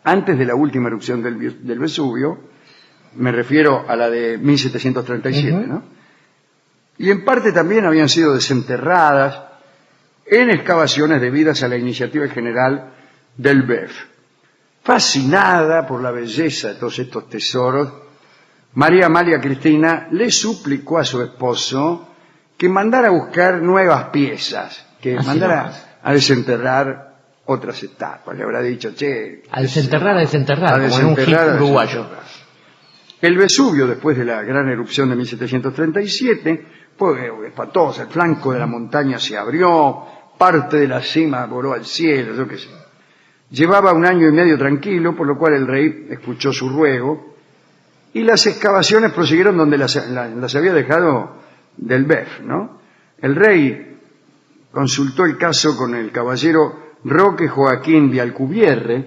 antes de la última erupción del Vesubio, me refiero a la de 1737, ¿no? Y en parte también habían sido desenterradas en excavaciones debidas a la iniciativa general del BEF. Fascinada por la belleza de todos estos tesoros, María Amalia Cristina le suplicó a su esposo que mandara a buscar nuevas piezas, que mandara a desenterrar otras estatuas. Le habrá dicho, che... A desenterrar, como en un hit uruguayo. El Vesubio, después de la gran erupción de 1737, fue espantosa. El flanco de la montaña se abrió, parte de la cima voló al cielo, yo qué sé. Llevaba 1 año y medio tranquilo, por lo cual el rey escuchó su ruego, y las excavaciones prosiguieron donde las había dejado del BEF, ¿no? El rey consultó el caso con el caballero Roque Joaquín de Alcubierre,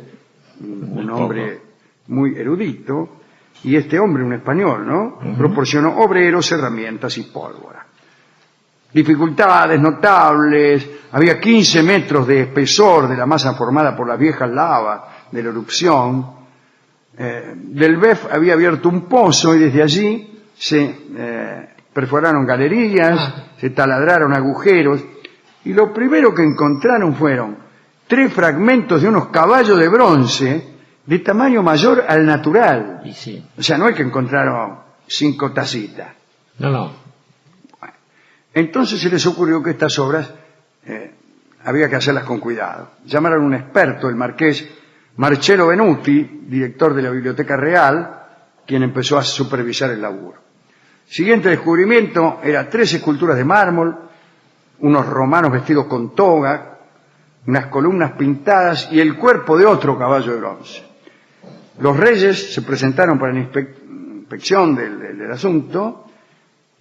un hombre muy erudito, y este hombre, un español, ¿no? Proporcionó obreros, herramientas y pólvora. Dificultades notables, había 15 metros de espesor de la masa formada por las viejas lavas de la erupción. Del BEF había abierto un pozo y desde allí se perforaron galerías, se taladraron agujeros, y lo primero que encontraron fueron 3 fragmentos de unos caballos de bronce de tamaño mayor al natural. Sí. O sea, no es que encontraron 5 tacitas. No. Bueno, entonces se les ocurrió que estas obras había que hacerlas con cuidado. Llamaron a un experto, el marqués Marcello Benuti, director de la Biblioteca Real, quien empezó a supervisar el laburo. Siguiente descubrimiento era 3 esculturas de mármol, unos romanos vestidos con toga, unas columnas pintadas y el cuerpo de otro caballo de bronce. Los reyes se presentaron para la inspección del asunto.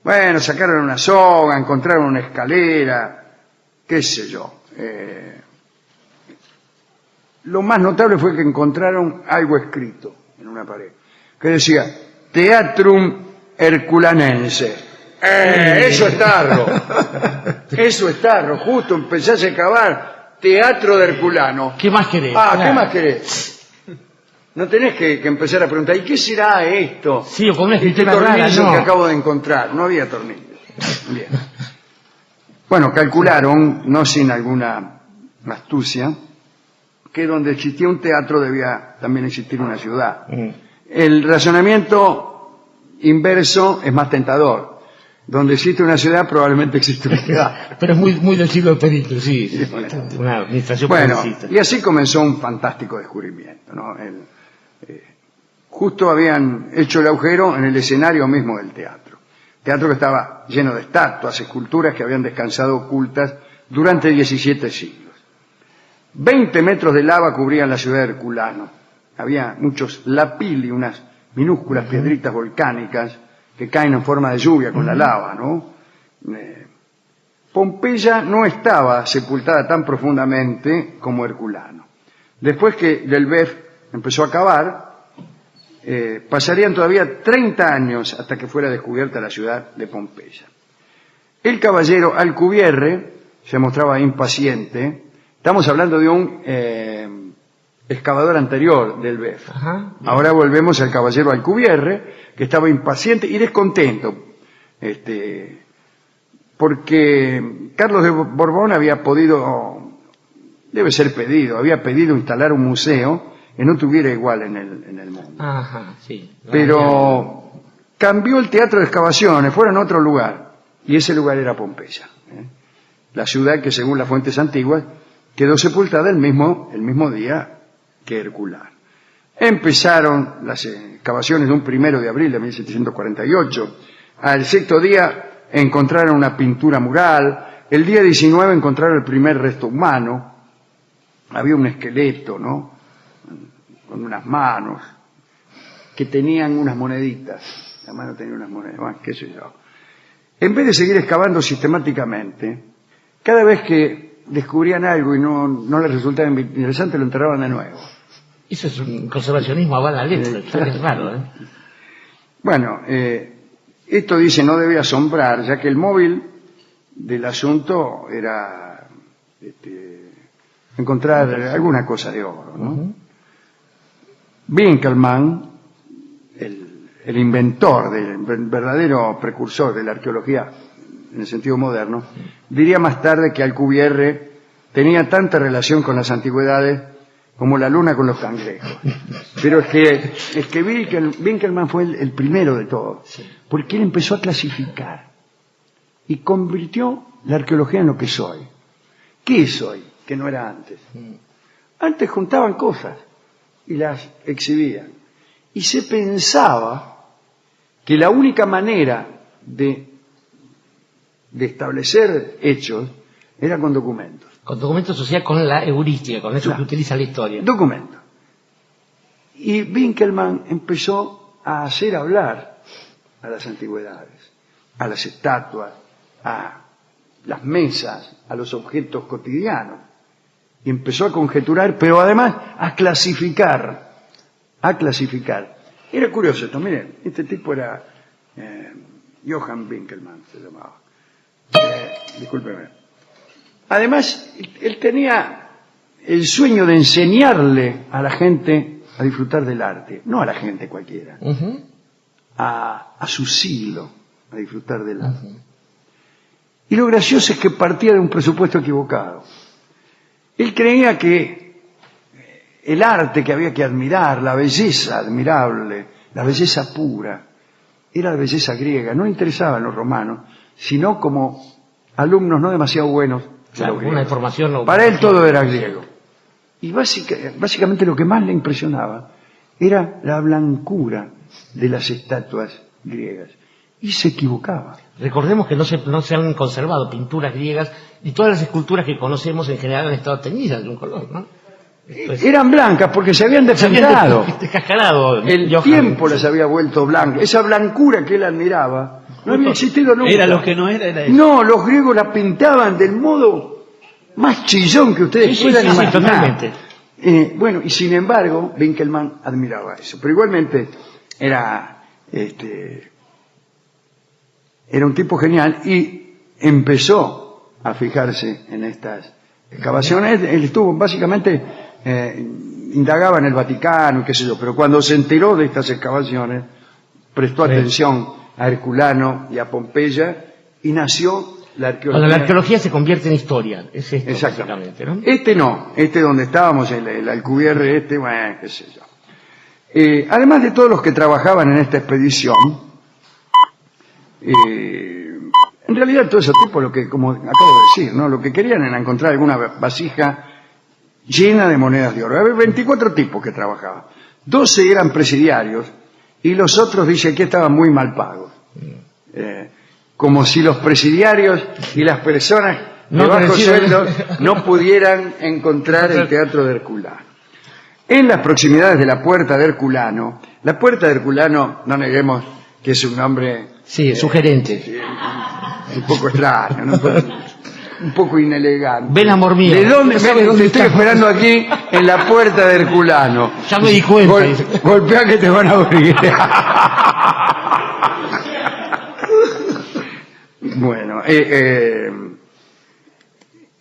Bueno, sacaron una soga, encontraron una escalera, qué sé yo. Lo más notable fue que encontraron algo escrito en una pared, que decía, Teatrum Herculanense. Eso es tarro. Eso es tarro. Justo empezás a cavar Teatro de Herculano. ¿Qué más querés? ¿Qué más querés? No tenés que empezar a preguntar, ¿y qué será esto? Sí, o con una este escritura tornillo rara, no. que acabo de encontrar. No había tornillos. Bien. Bueno, calcularon, no sin alguna astucia, que donde existía un teatro debía también existir una ciudad. El razonamiento inverso es más tentador. Donde existe una ciudad probablemente existe una ciudad. Pero es muy del siglo de Perito, sí. Una administración progresista. Y así comenzó un fantástico descubrimiento, ¿no? Justo habían hecho el agujero en el escenario mismo del teatro. Teatro que estaba lleno de estatuas, esculturas que habían descansado ocultas durante 17 siglos. 20 metros de lava cubrían la ciudad de Herculano. Había muchos lapili, unas minúsculas piedritas volcánicas que caen en forma de lluvia con la lava, ¿no? Pompeya no estaba sepultada tan profundamente como Herculano. Después que del BEF empezó a cavar, pasarían todavía 30 años hasta que fuera descubierta la ciudad de Pompeya. El caballero Alcubierre se mostraba impaciente. Estamos hablando de un excavador anterior del BEF. Ahora volvemos al caballero Alcubierre, que estaba impaciente y descontento, porque Carlos de Borbón había podido, había pedido instalar un museo que no tuviera igual en el mundo. Pero cambió el teatro de excavaciones, fueron a otro lugar, y ese lugar era Pompeya, la ciudad que según las fuentes antiguas quedó sepultada el mismo día que Herculano. Empezaron las excavaciones de un 1 de abril de 1748, Al sexto día encontraron una pintura mural. El día 19 encontraron el primer resto humano. Había un esqueleto, ¿no? Con unas manos que tenían unas moneditas. La mano tenía unas monedas, bueno, qué sé yo. En vez de seguir excavando sistemáticamente, cada vez que descubrían algo y no les resultaba interesante, lo enterraban de nuevo. Eso es un conservacionismo a bala letra, es raro, ¿eh? Bueno, esto dice no debe asombrar, ya que el móvil del asunto era encontrar alguna cosa de oro, ¿no? Winkelmann, el inventor, el verdadero precursor de la arqueología en el sentido moderno, diría más tarde que Alcubierre tenía tanta relación con las antigüedades como la luna con los cangrejos. Pero es que Winkelmann fue el primero de todos, porque él empezó a clasificar y convirtió la arqueología en lo que es hoy. ¿Qué es hoy? Que no era antes. Antes juntaban cosas y las exhibían. Y se pensaba que la única manera de establecer hechos era con documentos. Con documentos, o sea, con la heurística, con eso Claro. que utiliza la historia. Documentos. Y Winkelmann empezó a hacer hablar a las antigüedades, a las estatuas, a las mesas, a los objetos cotidianos. Y empezó a conjeturar, pero además a clasificar. Era curioso esto, miren, este tipo era Johann Winkelmann, se llamaba. Discúlpeme. Además, él tenía el sueño de enseñarle a la gente a disfrutar del arte, no a la gente cualquiera, a su siglo, a disfrutar del arte. Y lo gracioso es que partía de un presupuesto equivocado. Él creía que el arte que había que admirar, la belleza admirable, la belleza pura, era la belleza griega. No le interesaban los romanos, sino como alumnos no demasiado buenos. Claro, una información no... Para él todo era griego. Y básicamente lo que más le impresionaba era la blancura de las estatuas griegas. Y se equivocaba. Recordemos que no se han conservado pinturas griegas y todas las esculturas que conocemos en general han estado teñidas de un color, ¿no? Eran blancas porque se habían desfigurado. Descascarado. El tiempo las había vuelto blancas. Esa blancura que él admiraba no había existido nunca. Era lo que no era eso. No, los griegos la pintaban del modo más chillón que ustedes puedan imaginar. Totalmente. Bueno, y sin embargo, Winkelmann admiraba eso. Pero igualmente era un tipo genial y empezó a fijarse en estas excavaciones. Él estuvo básicamente, indagaba en el Vaticano y qué sé yo, pero cuando se enteró de estas excavaciones, prestó atención a Herculano y a Pompeya y nació la arqueología. Cuando la arqueología se convierte en historia, es esto, Exactamente. básicamente, ¿no? Este donde estábamos, el Alcubierre, bueno, qué sé yo. Además de todos los que trabajaban en esta expedición, en realidad todo ese tipo, lo que, como acabo de decir, ¿no? Lo que querían era encontrar alguna vasija llena de monedas de oro. Había 24 tipos que trabajaban. 12 eran presidiarios y los otros, dice aquí, estaban muy mal pagos. Como si los presidiarios y las personas de bajo sueldo no pudieran encontrar el teatro de Herculano. En las proximidades de la Puerta de Herculano, la Puerta de Herculano, no neguemos que es un nombre... Sí, sugerente. Un poco extraño, ¿no? Un poco inelegante. Ven, amor mío. ¿De dónde? Te estoy esperando aquí en la Puerta de Herculano. Ya me di cuenta. Golpea que te van a abrir. Bueno,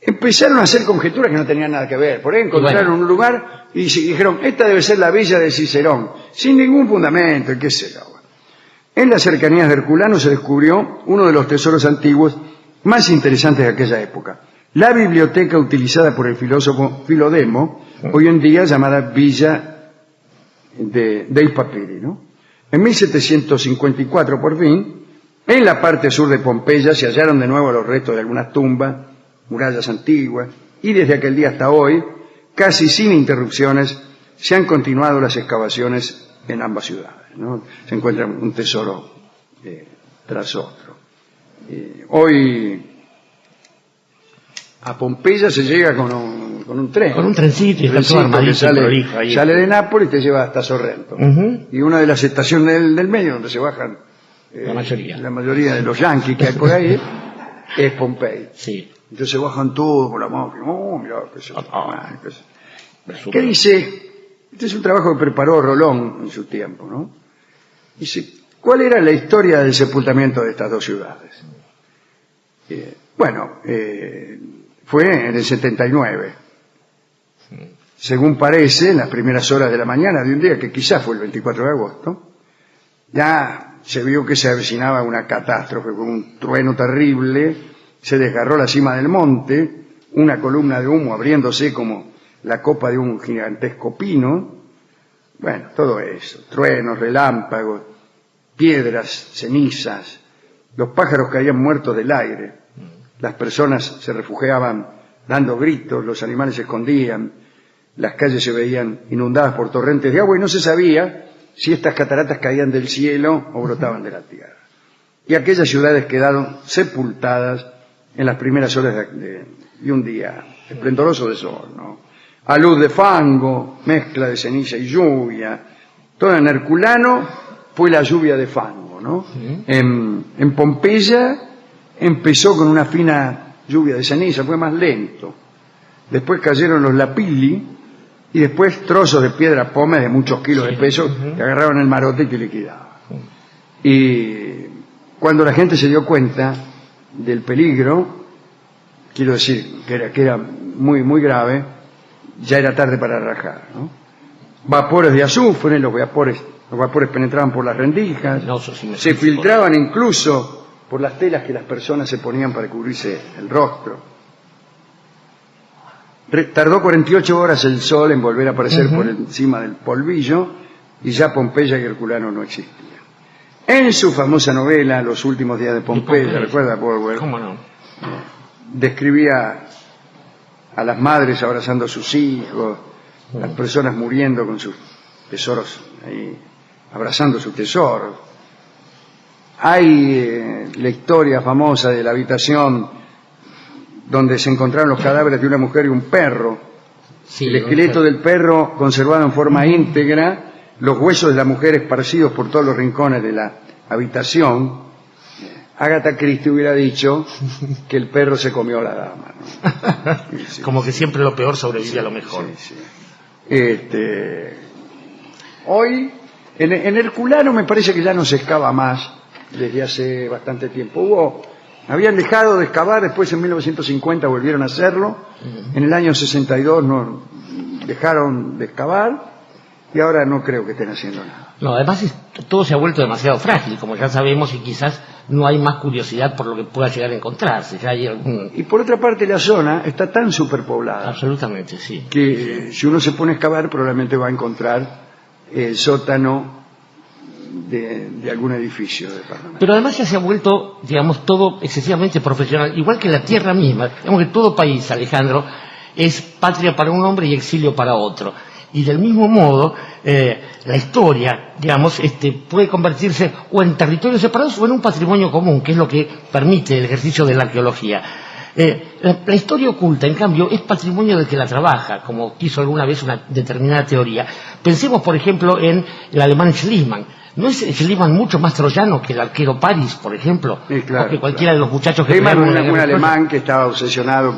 empezaron a hacer conjeturas que no tenían nada que ver. Por ahí encontraron un lugar y dijeron, esta debe ser la villa de Cicerón, sin ningún fundamento, y qué sé yo. En las cercanías de Herculano se descubrió uno de los tesoros antiguos más interesantes de aquella época. La biblioteca utilizada por el filósofo Filodemo, hoy en día llamada Villa dei Papiri, ¿no? En 1754, por fin, en la parte sur de Pompeya se hallaron de nuevo los restos de algunas tumbas, murallas antiguas, y desde aquel día hasta hoy, casi sin interrupciones, se han continuado las excavaciones en ambas ciudades, ¿no? Se encuentra un tesoro tras otro. Hoy a Pompeya se llega con un tren. Con un trencito y está todo armadito, sale de Nápoles y te lleva hasta Sorrento. Y una de las estaciones del medio donde se bajan la mayoría de los yanquis que hay por ahí es Pompey. Sí. Entonces se bajan todos con la máquina. Oh, mirá, ¿qué dice? Este es un trabajo que preparó Rolón en su tiempo, ¿no? Dice, ¿cuál era la historia del sepultamiento de estas dos ciudades? Fue en el 79. Según parece, en las primeras horas de la mañana de un día que quizás fue el 24 de agosto, ya se vio que se avecinaba una catástrofe con un trueno terrible, se desgarró la cima del monte, una columna de humo abriéndose como la copa de un gigantesco pino. Bueno, todo eso, truenos, relámpagos, piedras, cenizas, los pájaros caían muertos del aire, las personas se refugiaban dando gritos, los animales se escondían, las calles se veían inundadas por torrentes de agua y no se sabía si estas cataratas caían del cielo o brotaban de la tierra. Y aquellas ciudades quedaron sepultadas en las primeras horas de un día esplendoroso de sol, ¿no? A luz de fango, mezcla de ceniza y lluvia. Todo en Herculano fue la lluvia de fango, ¿no? En Pompeya empezó con una fina lluvia de ceniza, fue más lento. Después cayeron los lapilli y después trozos de piedra pómez de muchos kilos de peso que agarraron el marote y que liquidaban. Y cuando la gente se dio cuenta del peligro, quiero decir que era muy, muy grave, ya era tarde para rajar, ¿no? Vapores de azufre, los vapores penetraban por las rendijas, se filtraban incluso por las telas que las personas se ponían para cubrirse el rostro. Tardó 48 horas el sol en volver a aparecer por encima del polvillo y ya Pompeya y Herculano no existían. En su famosa novela Los últimos días de Pompeya, ¿recuerda Borwell? ¿Cómo no? Describía a las madres abrazando a sus hijos, las personas muriendo con sus tesoros ahí, abrazando sus tesoros. Hay la historia famosa de la habitación donde se encontraron los cadáveres de una mujer y un perro. Sí, el esqueleto del perro conservado en forma íntegra, los huesos de la mujer esparcidos por todos los rincones de la habitación. Agatha Christie hubiera dicho que el perro se comió a la dama, ¿no? Sí, como que siempre lo peor sobrevive a lo mejor. Hoy, en Herculano me parece que ya no se excava más desde hace bastante tiempo. Habían dejado de excavar, después en 1950 volvieron a hacerlo, en el año 62 no dejaron de excavar y ahora no creo que estén haciendo nada. No, además todo se ha vuelto demasiado frágil, como ya sabemos, y quizás no hay más curiosidad por lo que pueda llegar a encontrarse. Ya hay Y por otra parte la zona está tan superpoblada. Absolutamente, sí. Que si uno se pone a excavar probablemente va a encontrar el sótano de algún edificio de Parlamento. Pero además ya se ha vuelto, digamos, todo excesivamente profesional, igual que la tierra misma. Digamos que todo país, Alejandro, es patria para un hombre y exilio para otro. Y del mismo modo, la historia, digamos, puede convertirse o en territorios separados o en un patrimonio común, que es lo que permite el ejercicio de la arqueología. La historia oculta, en cambio, es patrimonio del que la trabaja, como quiso alguna vez una determinada teoría. Pensemos, por ejemplo, en el alemán Schliemann. ¿No es Schliemann mucho más troyano que el arquero París, por ejemplo? Sí, claro, o que cualquiera de los muchachos que Schliemann un alemán que estaba obsesionado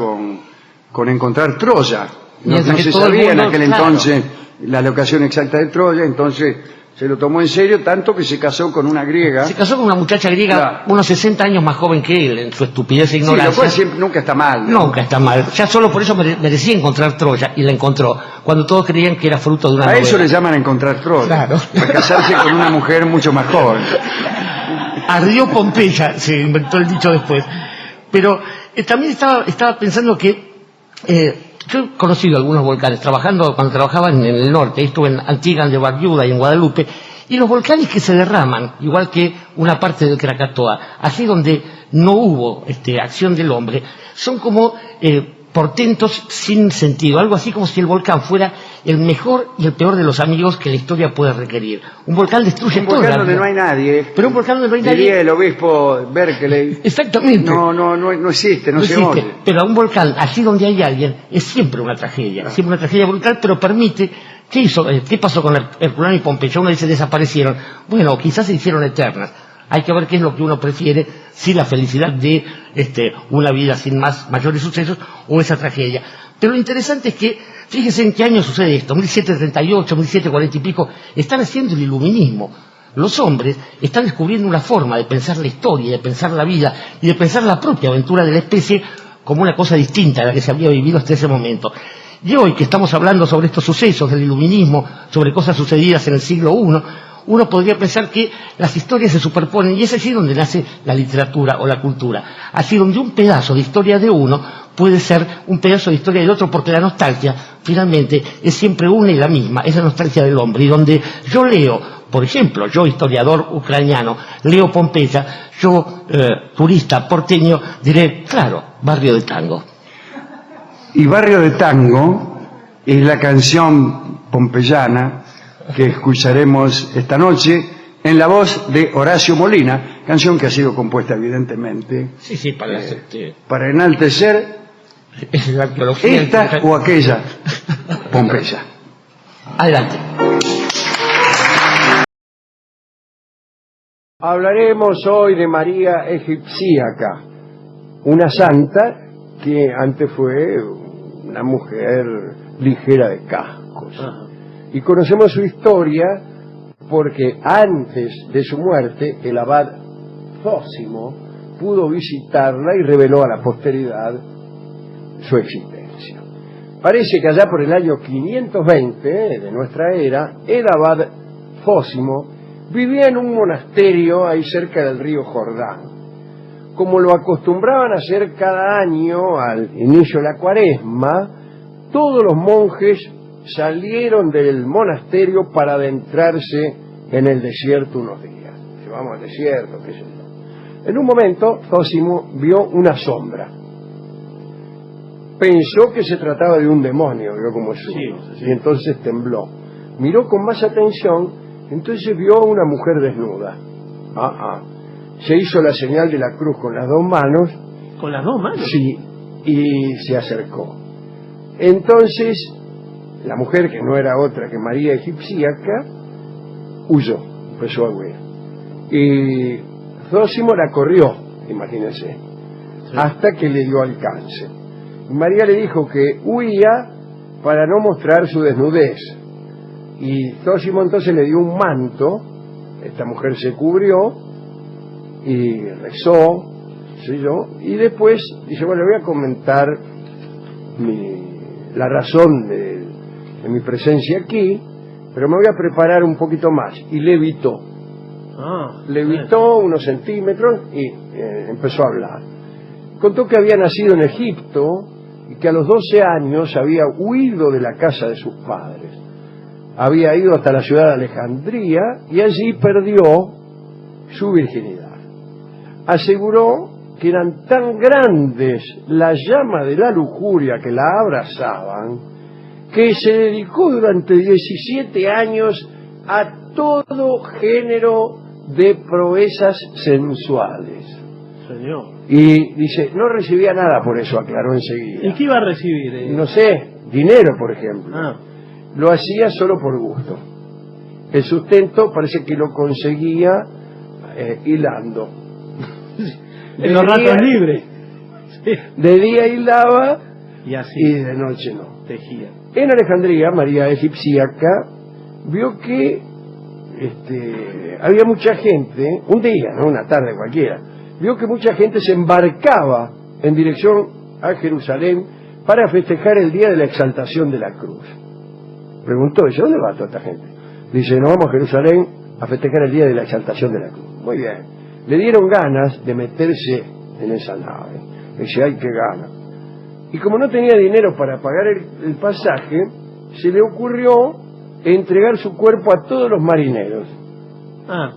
con encontrar Troya. No se sabía en aquel entonces la locación exacta de Troya, entonces se lo tomó en serio, tanto que se casó con una griega. Se casó con una muchacha griega, unos 60 años más joven que él, en su estupidez e ignorancia. Sí, lo cual siempre, nunca está mal, ¿no? Nunca está mal. Ya solo por eso merecía encontrar Troya, y la encontró, cuando todos creían que era fruto de una novela. A eso le llaman encontrar Troya. Claro. Para casarse con una mujer mucho más joven. Ardió Pompeya, se inventó el dicho después. Pero también estaba pensando que yo he conocido algunos volcanes, cuando trabajaba en el norte, estuve en Antigua de Barbuda y en Guadalupe, y los volcanes que se derraman, igual que una parte del Krakatoa, allí donde no hubo acción del hombre, son como portentos sin sentido, algo así como si el volcán fuera el mejor y el peor de los amigos que la historia puede requerir. Un volcán destruye Un todo. volcán donde no hay nadie. Pero un volcán donde no hay nadie. Diría el obispo Berkeley. Exactamente. No existe, no se oye. Pero un volcán, allí donde hay alguien, es siempre una tragedia. Siempre una tragedia brutal, pero permite... ¿Qué pasó con Herculano y Pompeya? Uno dice desaparecieron. Bueno, quizás se hicieron eternas. Hay que ver qué es lo que uno prefiere, si la felicidad de una vida sin mayores sucesos o esa tragedia. Pero lo interesante es que, fíjense en qué año sucede esto, 1738, 1740 y pico, están haciendo el iluminismo. Los hombres están descubriendo una forma de pensar la historia, de pensar la vida y de pensar la propia aventura de la especie como una cosa distinta a la que se había vivido hasta ese momento. Y hoy que estamos hablando sobre estos sucesos del iluminismo, sobre cosas sucedidas en el siglo I, uno podría pensar que las historias se superponen y es allí donde nace la literatura o la cultura. Así donde un pedazo de historia de uno puede ser un pedazo de historia del otro, porque la nostalgia finalmente es siempre una y la misma, es la nostalgia del hombre. Y donde yo leo, por ejemplo, yo historiador ucraniano, leo Pompeya, yo turista porteño diré, claro, Barrio de Tango. Y Barrio de Tango es la canción pompeyana que escucharemos esta noche en la voz de Horacio Molina, canción que ha sido compuesta evidentemente para enaltecer esta o aquella Pompeya. Adelante. Hablaremos hoy de María Egipcíaca, una santa que antes fue una mujer ligera de cascos. Y conocemos su historia porque antes de su muerte el abad Zósimo pudo visitarla y reveló a la posteridad su existencia. Parece que allá por el año 520 de nuestra era, el abad Zósimo vivía en un monasterio ahí cerca del río Jordán. Como lo acostumbraban a hacer cada año al inicio de la Cuaresma, todos los monjes salieron del monasterio para adentrarse en el desierto unos días. Si vamos al desierto, qué sé yo. En un momento, Zósimo vio una sombra. Pensó que se trataba de un demonio, vio como es uno, y entonces tembló. Miró con más atención, entonces vio a una mujer desnuda. Se hizo la señal de la cruz con las dos manos. ¿Con las dos manos? Sí, y se acercó. Entonces, la mujer, que no era otra que María Egipcíaca, huyó, empezó a huir. Y Zósimo la corrió, imagínense, hasta que le dio alcance. Y María le dijo que huía para no mostrar su desnudez. Y Zósimo entonces le dio un manto, esta mujer se cubrió, y rezó, y después dice, bueno, le voy a comentar la razón de mi presencia aquí, pero me voy a preparar un poquito más. Y levitó. Levitó unos centímetros y empezó a hablar. Contó que había nacido en Egipto y que a los 12 años había huido de la casa de sus padres. Había ido hasta la ciudad de Alejandría y allí perdió su virginidad. Aseguró que eran tan grandes las llamas de la lujuria que la abrazaban, que se dedicó durante 17 años a todo género de proezas sensuales. Señor. Y dice, no recibía nada por eso, aclaró enseguida. ¿Y qué iba a recibir? No sé, dinero, por ejemplo. Lo hacía solo por gusto. El sustento parece que lo conseguía hilando. En los ratos libres. De día hilaba y de noche no. Tejía. En Alejandría, María Egipcíaca vio que había mucha gente, un día, no una tarde cualquiera, vio que mucha gente se embarcaba en dirección a Jerusalén para festejar el día de la exaltación de la cruz. Preguntó, ¿de dónde va toda esta gente? Dice, nos vamos a Jerusalén a festejar el día de la exaltación de la cruz. Muy bien. Le dieron ganas de meterse en esa nave. Dice, ay, qué gana. Y como no tenía dinero para pagar el pasaje, se le ocurrió entregar su cuerpo a todos los marineros.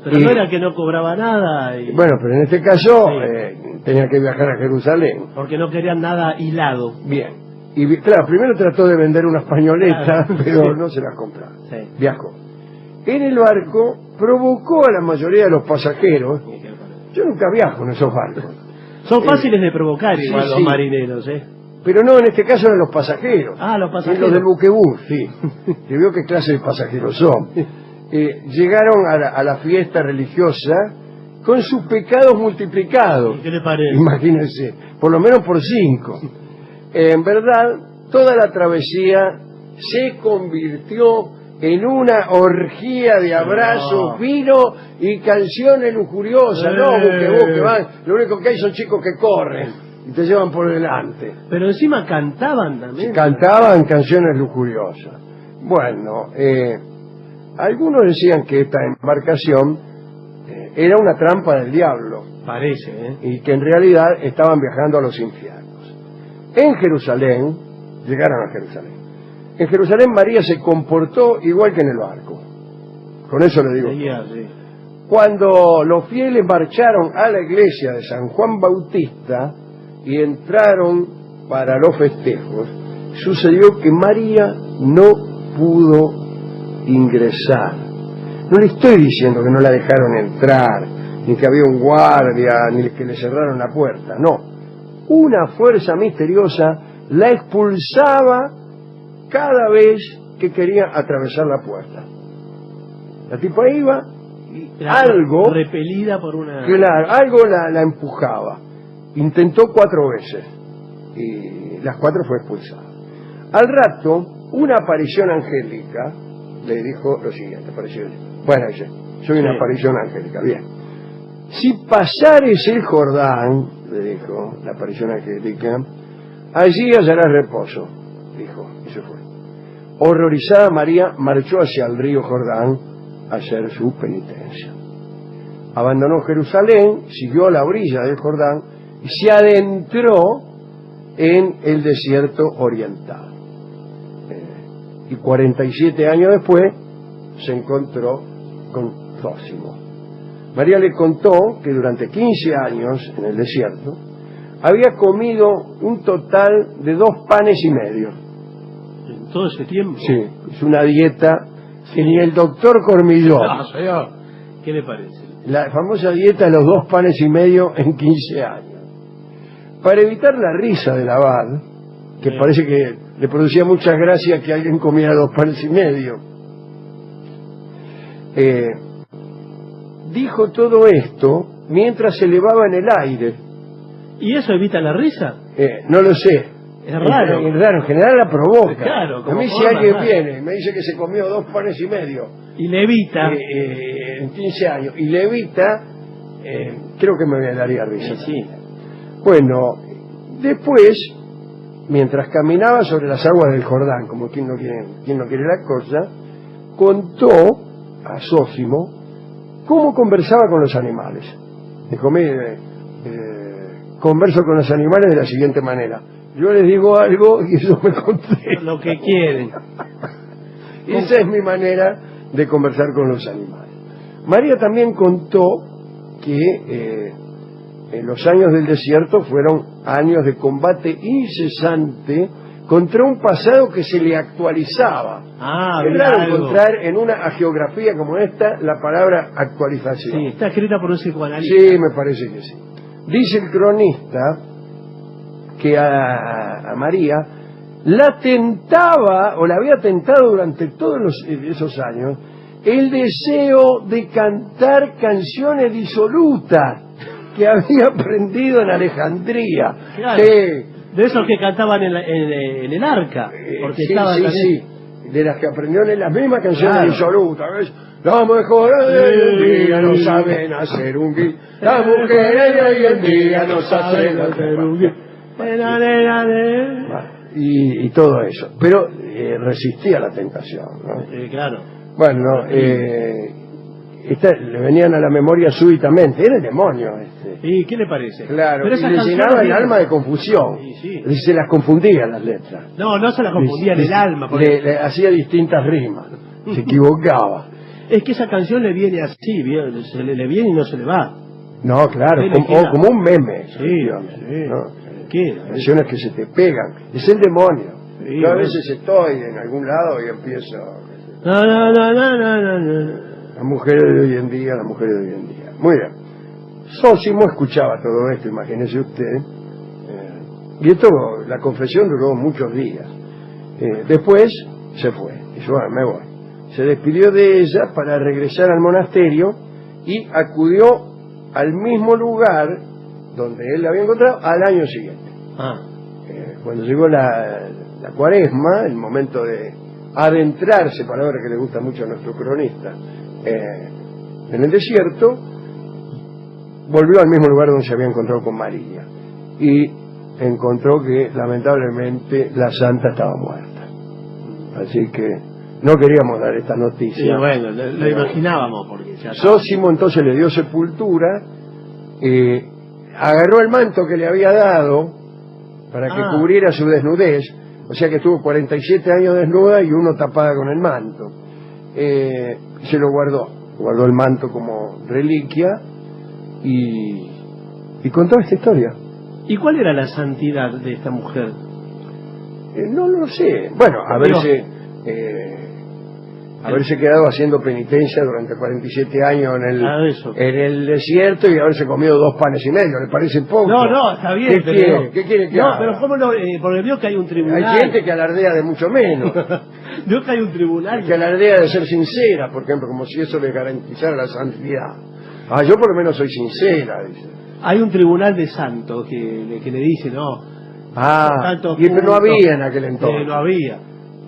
Pero no era que no cobraba nada. Bueno, pero en este caso tenía que viajar a Jerusalén. Porque no querían nada hilado. Bien. Y claro, primero trató de vender unas pañoletas, Claro, pero sí. no se las compraron. Sí. Viajó. En el barco provocó a la mayoría de los pasajeros. Yo nunca viajo en esos barcos. Son fáciles de provocar sí, igual sí. los marineros, ¿eh? Pero no, en este caso eran los pasajeros. Ah, los En pasajeros. los del buquebús, sí. Que veo qué clase de pasajeros son. Llegaron a la fiesta religiosa con sus pecados multiplicados. ¿Qué le parece? Imagínense, por lo menos por 5. En verdad, toda la travesía se convirtió en una orgía de abrazos, No. vino y canciones lujuriosas. No, buquebús, que van, lo único que hay son chicos que corren y te llevan por delante. Pero encima cantaban también. Cantaban canciones lujuriosas. Bueno, algunos decían que esta embarcación era una trampa del diablo Parece, ¿eh? y que en realidad estaban viajando a los infiernos. En Jerusalén, llegaron a Jerusalén. En Jerusalén María se comportó igual que en el barco. Con eso le digo. Seguía, sí. Cuando los fieles marcharon a la iglesia de San Juan Bautista y entraron para los festejos, sucedió que María no pudo ingresar. No le estoy diciendo que no la dejaron entrar, ni que había un guardia, ni que le cerraron la puerta, no. Una fuerza misteriosa la expulsaba cada vez que quería atravesar la puerta. La tipa iba y Era algo, repelida por una... claro, algo la empujaba. Intentó 4 veces y las 4 fue expulsada. Al rato, una aparición angélica le dijo lo siguiente, bueno, dice, soy una Sí. aparición angélica, bien. Si pasares el Jordán, le dijo la aparición angélica, allí hallarás reposo, dijo, y se fue. Horrorizada María marchó hacia el río Jordán a hacer su penitencia. Abandonó Jerusalén, siguió a la orilla del Jordán y se adentró en el desierto oriental. Y 47 años después se encontró con Zósimo. María le contó que durante 15 años en el desierto había comido un total de 2 panes y medio. En todo ese tiempo. Sí, es una dieta que ni el doctor Cormillot, No, señor. ¿Qué le parece? la famosa dieta de los 2 panes y medio en 15 años. Para evitar la risa del abad, que Sí. parece que le producía mucha gracia que alguien comiera 2 panes y medio, dijo todo esto mientras se elevaba en el aire. ¿Y eso evita la risa? No lo sé. Es raro. Es raro, en general la provoca. Claro, a como mí si forma, alguien claro. viene y me dice que se comió 2 panes y medio Y le evita. en 15 años y le evita, creo que me daría risa. Sí. Bueno, después, mientras caminaba sobre las aguas del Jordán, como quien no quiere la cosa, contó a Zósimo cómo conversaba con los animales. Dijo, mire, converso con los animales de la siguiente manera. Yo les digo algo y ellos me contestan. Lo que quieren. Esa es mi manera de conversar con los animales. María también contó que los años del desierto fueron años de combate incesante contra un pasado que se le actualizaba. Ah, Es mira raro algo. encontrar en una geografía como esta la palabra Sí, actualización. está escrita por un psicoanalista. Sí, me parece que sí. Dice el cronista que a María la tentaba, o la había tentado durante todos esos años, el deseo de cantar canciones disolutas que había aprendido en Alejandría. Claro. Sí, De esos que cantaban en el arca. Porque sí, estaban sí, también... sí. De las que aprendió en las mismas canciones Claro. disolutas. ¿Ves? Las mujeres de hoy en día no saben hacer un guis. Las mujeres de hoy en día no saben hacer un guis. Y todo eso. Pero resistía la tentación, ¿no? Claro. Bueno, le venían a la memoria súbitamente. Era el demonio este. ¿Y qué le parece? Claro, Pero y esas le canciones llenaba el vienen- alma de confusión. Sí, sí. Y se las confundía las letras. No se la confundía en el alma. Le hacía distintas rimas. Se equivocaba. Es que esa canción le viene así, bien, se le viene y no se le va. No, claro, Tiene que ir a- como un meme. Sí, ¿no? sí. ¿Qué? Canciones que se te pegan. Es el demonio. Sí, Yo a bueno. veces estoy en algún lado y empiezo... No, no, no, no, no, no, no. Las mujeres de hoy en día, las mujeres de hoy en día. Muy bien. Zósimo escuchaba todo esto, imagínese usted. Y esto, la confesión duró muchos días. Después se fue. Dijo, bueno, me voy. Se despidió de ella para regresar al monasterio y acudió al mismo lugar donde él la había encontrado al año siguiente. Cuando llegó la cuaresma, el momento de adentrarse, palabra que le gusta mucho a nuestro cronista, en el desierto, volvió al mismo lugar donde se había encontrado con María y encontró que lamentablemente la santa estaba muerta. Así que no queríamos dar esta noticia. Sí, bueno, lo imaginábamos porque ya Zósimo entonces le dio sepultura, agarró el manto que le había dado para que cubriera su desnudez, o sea que estuvo 47 años desnuda y uno tapada con el manto. Se lo guardó el manto como reliquia y contó esta historia. ¿Y cuál era la santidad de esta mujer? No lo sé. Bueno, haberse quedado haciendo penitencia durante 47 años en el desierto y haberse comido 2 panes y medio, ¿le parece poco? No, está bien. ¿Qué quiere que no, haga? pero ¿cómo no? Porque vio que hay un tribunal. Hay gente que alardea de mucho menos. Vio que hay un tribunal. Que alardea de ser sincera, por ejemplo, como si eso le garantizara la santidad. Yo por lo menos soy sincera, dice. Hay un tribunal de santos que le dice, no. Pero no había en aquel entonces. No había.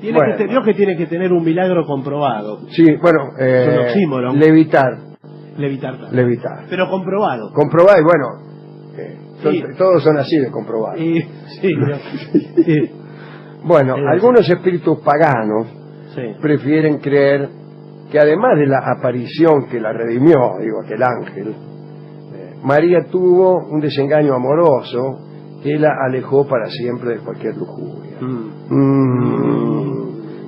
Bueno. Dios que tiene que tener un milagro comprobado. Sí, bueno, Es un oxímoron. levitar. Claro. Levitar. Pero comprobado. Comprobado, y bueno, todos son así de comprobar. Sí. Bueno, algunos espíritus paganos prefieren creer que además de la aparición que la redimió, aquel ángel, María tuvo un desengaño amoroso que la alejó para siempre de cualquier lujuria.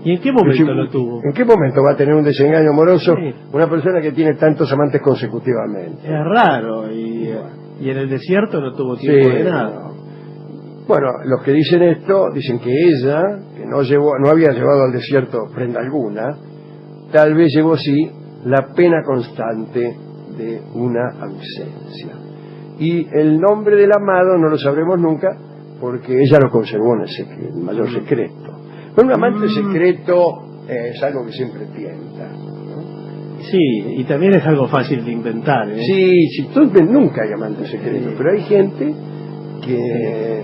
¿Y en qué momento lo tuvo? ¿En qué momento va a tener un desengaño amoroso una persona que tiene tantos amantes consecutivamente? Es raro, y en el desierto no tuvo tiempo de nada. Bueno, los que dicen esto dicen que ella, que no había llevado al desierto prenda alguna, tal vez llevó sí la pena constante de una ausencia. Y el nombre del amado no lo sabremos nunca porque ella lo conservó en el mayor secreto. Pero un amante secreto es algo que siempre tienta, ¿no? Sí, y también es algo fácil de inventar, ¿eh? Sí, nunca hay amantes secretos, pero hay gente que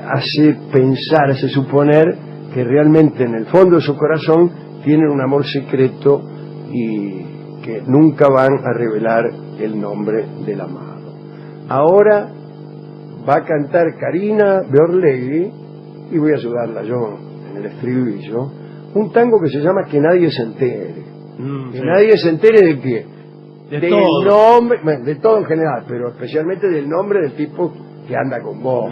hace pensar, hace suponer que realmente en el fondo de su corazón tienen un amor secreto y que nunca van a revelar el nombre del amado. Ahora va a cantar Karina Beorlegui, y voy a ayudarla yo en el estribillo, un tango que se llama Que nadie se entere. Que nadie se entere de qué. Del nombre, bueno, de todo en general, pero especialmente del nombre del tipo que anda con vos.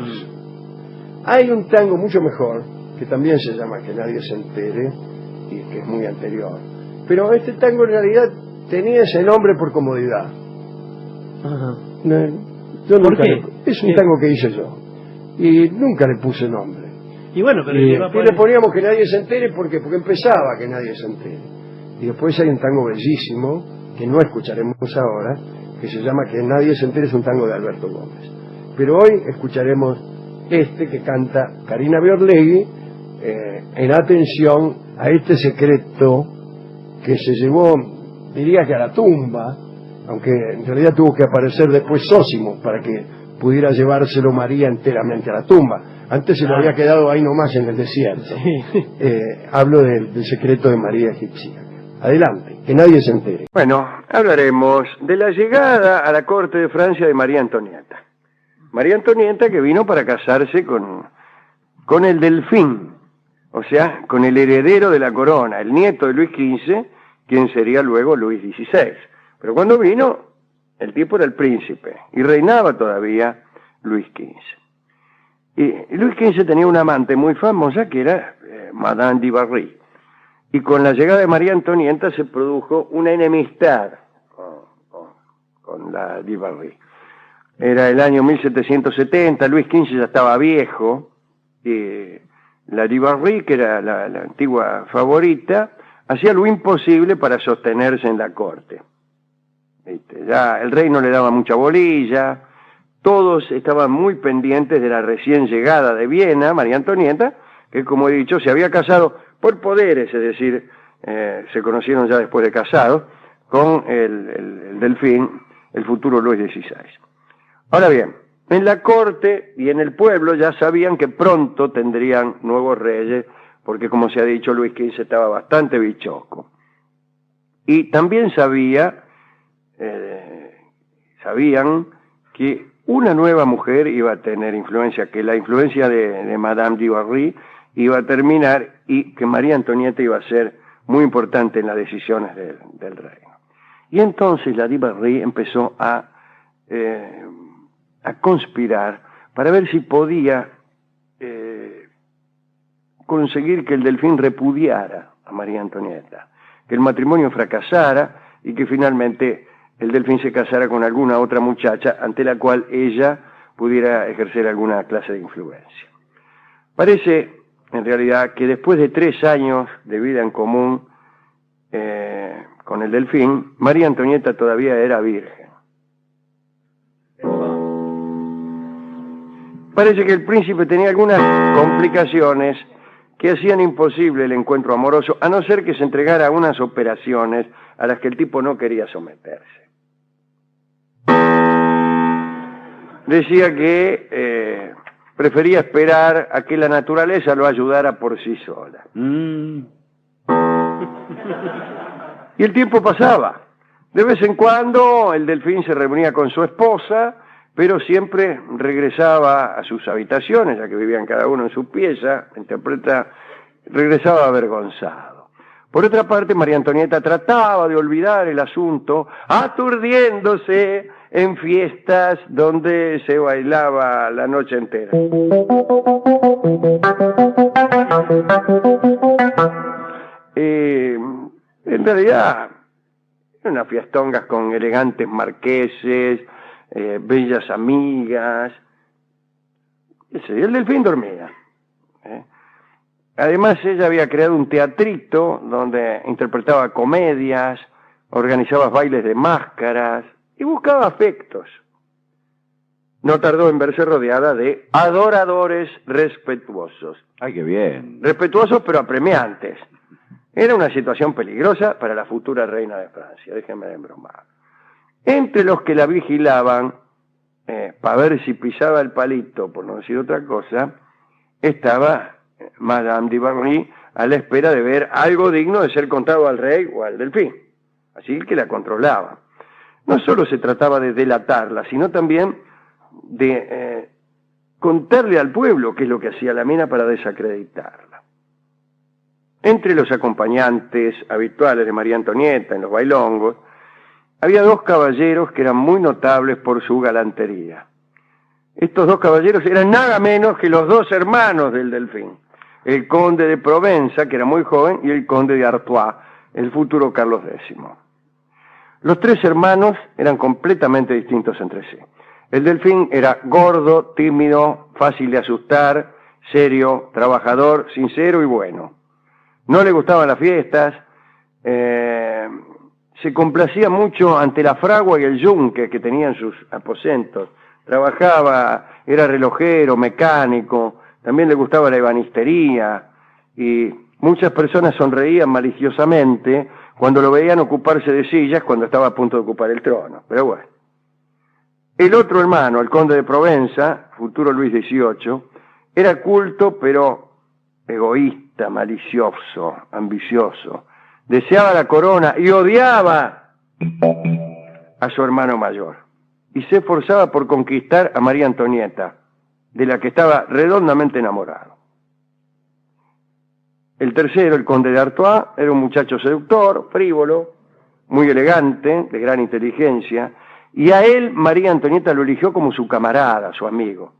Hay un tango mucho mejor, que también se llama Que nadie se entere, y que es muy anterior. Pero este tango en realidad tenía ese nombre por comodidad. ¿Por qué? Es un tango que hice yo. Y nunca le puse nombre. Y bueno, pero le poníamos Que nadie se entere porque empezaba Que nadie se entere. Y después hay un tango bellísimo, que no escucharemos ahora, que se llama Que nadie se entere, es un tango de Alberto Gómez. Pero hoy escucharemos este que canta Karina Beorlegui, en atención a este secreto que se llevó, diría que a la tumba, aunque en realidad tuvo que aparecer después Zósimo para que pudiera llevárselo María enteramente a la tumba. Antes se lo había quedado ahí nomás en el desierto. Hablo del secreto de María Egipcia. Adelante, que nadie se entere. Bueno, hablaremos de la llegada a la corte de Francia de María Antonieta. María Antonieta que vino para casarse con el Delfín, o sea, con el heredero de la corona, el nieto de Luis XV, quien sería luego Luis XVI. Pero cuando vino, el tipo era el príncipe, y reinaba todavía Luis XV. Y Luis XV tenía una amante muy famosa que era Madame de Barry. Y con la llegada de María Antonieta se produjo una enemistad con la de Barry. Era el año 1770, Luis XV ya estaba viejo, la Dubarry, que era la antigua favorita, hacía lo imposible para sostenerse en la corte. ¿Viste? Ya el rey no le daba mucha bolilla, todos estaban muy pendientes de la recién llegada de Viena, María Antonieta, que como he dicho, se había casado por poderes, es decir, se conocieron ya después de casados, con el Delfín, el futuro Luis XVI. Ahora bien, en la corte y en el pueblo ya sabían que pronto tendrían nuevos reyes, porque como se ha dicho, Luis XV estaba bastante bichoco. Y también sabían que una nueva mujer iba a tener influencia, que la influencia de Madame Dubarry iba a terminar y que María Antonieta iba a ser muy importante en las decisiones del reino. Y entonces la Dubarry empezó a conspirar para ver si podía conseguir que el Delfín repudiara a María Antonieta, que el matrimonio fracasara y que finalmente el Delfín se casara con alguna otra muchacha ante la cual ella pudiera ejercer alguna clase de influencia. Parece, en realidad, que después de 3 años de vida en común con el Delfín, María Antonieta todavía era virgen. Parece que el príncipe tenía algunas complicaciones que hacían imposible el encuentro amoroso, a no ser que se entregara a unas operaciones a las que el tipo no quería someterse. Decía que prefería esperar a que la naturaleza lo ayudara por sí sola. Y el tiempo pasaba. De vez en cuando el Delfín se reunía con su esposa, pero siempre regresaba a sus habitaciones, ya que vivían cada uno en su pieza, regresaba avergonzado. Por otra parte, María Antonieta trataba de olvidar el asunto, aturdiéndose en fiestas donde se bailaba la noche entera. En realidad, unas fiestongas con elegantes marqueses, bellas amigas. Y el Delfín dormía. Además, ella había creado un teatrito donde interpretaba comedias, organizaba bailes de máscaras y buscaba afectos. No tardó en verse rodeada de adoradores respetuosos. ¡Ay, qué bien! Respetuosos pero apremiantes. Era una situación peligrosa para la futura reina de Francia, déjenme de embromar. Entre los que la vigilaban, para ver si pisaba el palito, por no decir otra cosa, estaba Madame Dubarry a la espera de ver algo digno de ser contado al rey o al Delfín. Así que la controlaba. No solo se trataba de delatarla, sino también de contarle al pueblo qué es lo que hacía la mina para desacreditarla. Entre los acompañantes habituales de María Antonieta en los bailongos, había 2 caballeros que eran muy notables por su galantería. Estos 2 caballeros eran nada menos que los 2 hermanos del Delfín, el conde de Provenza, que era muy joven, y el conde de Artois, el futuro Carlos X. Los 3 hermanos eran completamente distintos entre sí. El Delfín era gordo, tímido, fácil de asustar, serio, trabajador, sincero y bueno. No le gustaban las fiestas, se complacía mucho ante la fragua y el yunque que tenían sus aposentos. Trabajaba, era relojero, mecánico, también le gustaba la ebanistería, y muchas personas sonreían maliciosamente cuando lo veían ocuparse de sillas cuando estaba a punto de ocupar el trono. Pero bueno. El otro hermano, el conde de Provenza, futuro Luis XVIII, era culto pero egoísta, malicioso, ambicioso. Deseaba la corona y odiaba a su hermano mayor. Y se esforzaba por conquistar a María Antonieta, de la que estaba redondamente enamorado. El tercero, el conde de Artois, era un muchacho seductor, frívolo, muy elegante, de gran inteligencia, y a él María Antonieta lo eligió como su camarada, su amigo.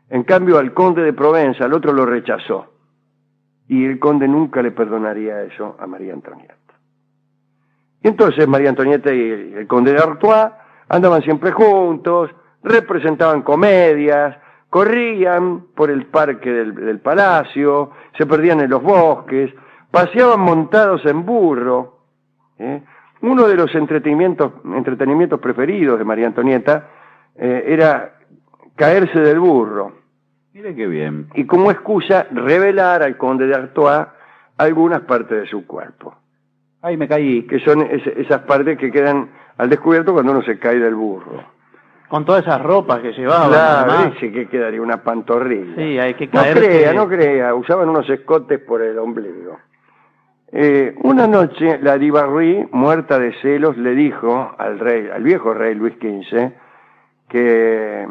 En cambio, al conde de Provenza, el otro lo rechazó. Y el conde nunca le perdonaría eso a María Antonieta. Y entonces María Antonieta y el conde de Artois andaban siempre juntos, representaban comedias, corrían por el parque del palacio, se perdían en los bosques, paseaban montados en burro. Uno de los entretenimientos preferidos de María Antonieta era caerse del burro. Mire qué bien. Y como excusa, revelar al conde de Artois algunas partes de su cuerpo. Ay, me caí. Que son esas partes que quedan al descubierto cuando uno se cae del burro. Con todas esas ropas que llevaban. Claro, además. sí, que quedaría una pantorrilla. Sí, hay que No caerse. no crea, usaban unos escotes por el ombligo. Una noche, la Dubarry, muerta de celos, le dijo al viejo rey Luis XV, que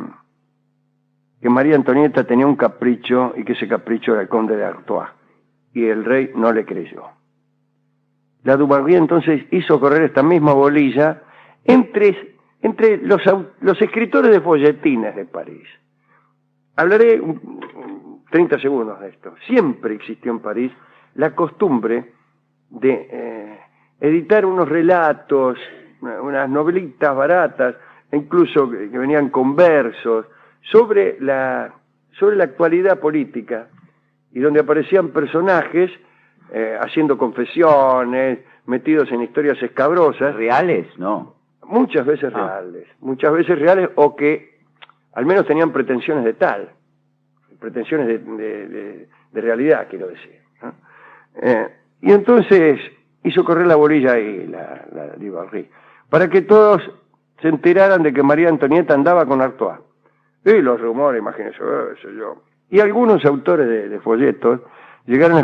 María Antonieta tenía un capricho y que ese capricho era el conde de Artois. Y el rey no le creyó. La Dubarry entonces hizo correr esta misma bolilla entre los escritores de folletines de París. Hablaré 30 segundos de esto. Siempre existió en París la costumbre de editar unos relatos, unas novelitas baratas, incluso que venían con versos, sobre la actualidad política, y donde aparecían personajes haciendo confesiones, metidos en historias escabrosas. ¿Reales? No. Muchas veces reales, o que al menos tenían pretensiones pretensiones de realidad, quiero decir, ¿no? Y entonces hizo correr la bolilla ahí, la Dubarry, para que todos se enteraran de que María Antonieta andaba con Artois. Y los rumores, imagínense, yo. Y algunos autores de folletos llegaron a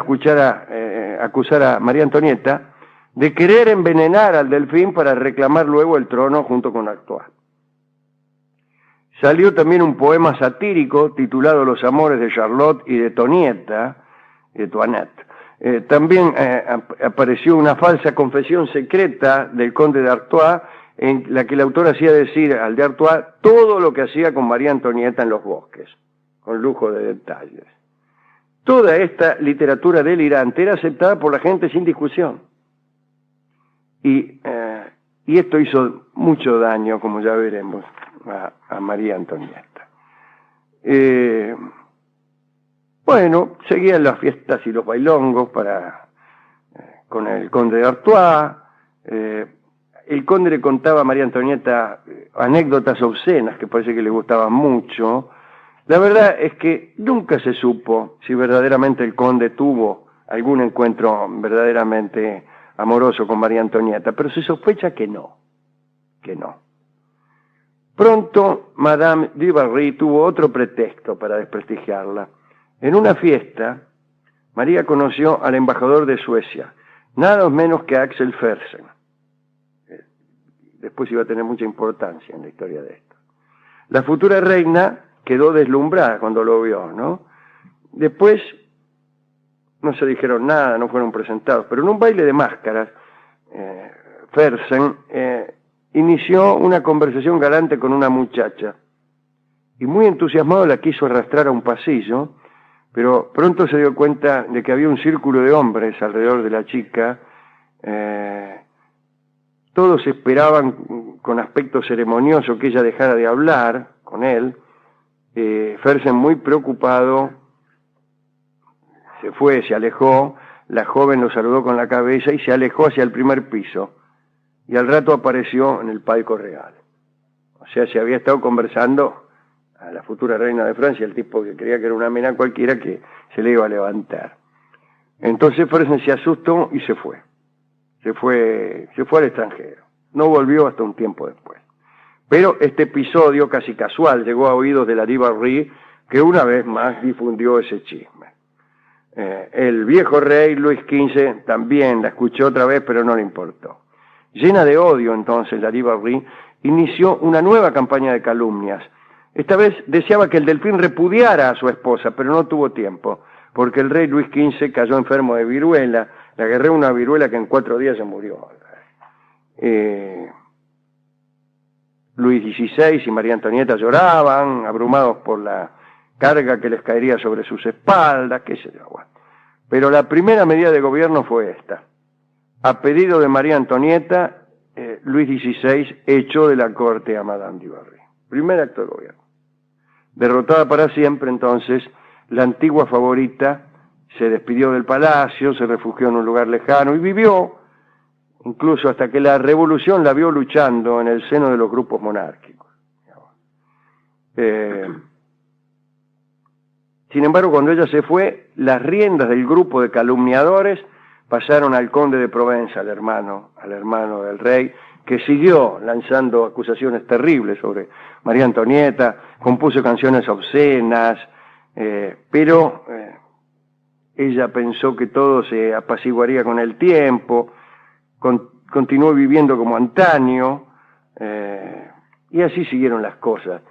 acusar a María Antonieta de querer envenenar al delfín para reclamar luego el trono junto con Artois. Salió también un poema satírico titulado Los amores de Charlotte y de Tonieta, de Toinette. También apareció una falsa confesión secreta del conde de Artois, en la que el autor hacía decir al de Artois todo lo que hacía con María Antonieta en los bosques, con lujo de detalles. Toda esta literatura delirante era aceptada por la gente sin discusión. Y esto hizo mucho daño, como ya veremos, a María Antonieta. Bueno, seguían las fiestas y los bailongos con el conde de Artois. El conde le contaba a María Antonieta anécdotas obscenas que parece que le gustaban mucho. La verdad es que nunca se supo si verdaderamente el conde tuvo algún encuentro verdaderamente amoroso con María Antonieta, pero se sospecha que no. Pronto, Madame Dubarry tuvo otro pretexto para desprestigiarla. En una fiesta, María conoció al embajador de Suecia, nada menos que Axel Fersen. Después iba a tener mucha importancia en la historia de esto. La futura reina quedó deslumbrada cuando lo vio, ¿no? Después no se dijeron nada, no fueron presentados, pero en un baile de máscaras, Fersen inició una conversación galante con una muchacha, y muy entusiasmado la quiso arrastrar a un pasillo, pero pronto se dio cuenta de que había un círculo de hombres alrededor de la chica. Todos esperaban con aspecto ceremonioso que ella dejara de hablar con él. Fersen, muy preocupado, se alejó. La joven lo saludó con la cabeza y se alejó hacia el primer piso. Y al rato apareció en el palco real. O sea, se había estado conversando a la futura reina de Francia, el tipo que creía que era una mena cualquiera que se le iba a levantar. Entonces Fersen se asustó y se fue. Se fue al extranjero. No volvió hasta un tiempo después. Pero este episodio casi casual llegó a oídos de la Dubarry, que una vez más difundió ese chisme. El viejo rey Luis XV también la escuchó otra vez, pero no le importó. Llena de odio entonces, la Dubarry inició una nueva campaña de calumnias. Esta vez deseaba que el delfín repudiara a su esposa, pero no tuvo tiempo, porque el rey Luis XV cayó enfermo de viruela. Le agarré una viruela que en 4 días se murió. Luis XVI y María Antonieta lloraban, abrumados por la carga que les caería sobre sus espaldas, qué sé yo. Bueno. Pero la primera medida de gobierno fue esta. A pedido de María Antonieta, Luis XVI echó de la corte a Madame Dubarry. Primer acto de gobierno. Derrotada para siempre, entonces, la antigua favorita se despidió del palacio, se refugió en un lugar lejano y vivió, incluso hasta que la revolución la vio luchando en el seno de los grupos monárquicos. Sin embargo, cuando ella se fue, las riendas del grupo de calumniadores pasaron al conde de Provenza, al hermano del rey, que siguió lanzando acusaciones terribles sobre María Antonieta, compuso canciones obscenas, pero ella pensó que todo se apaciguaría con el tiempo, continuó viviendo como antaño, y así siguieron las cosas.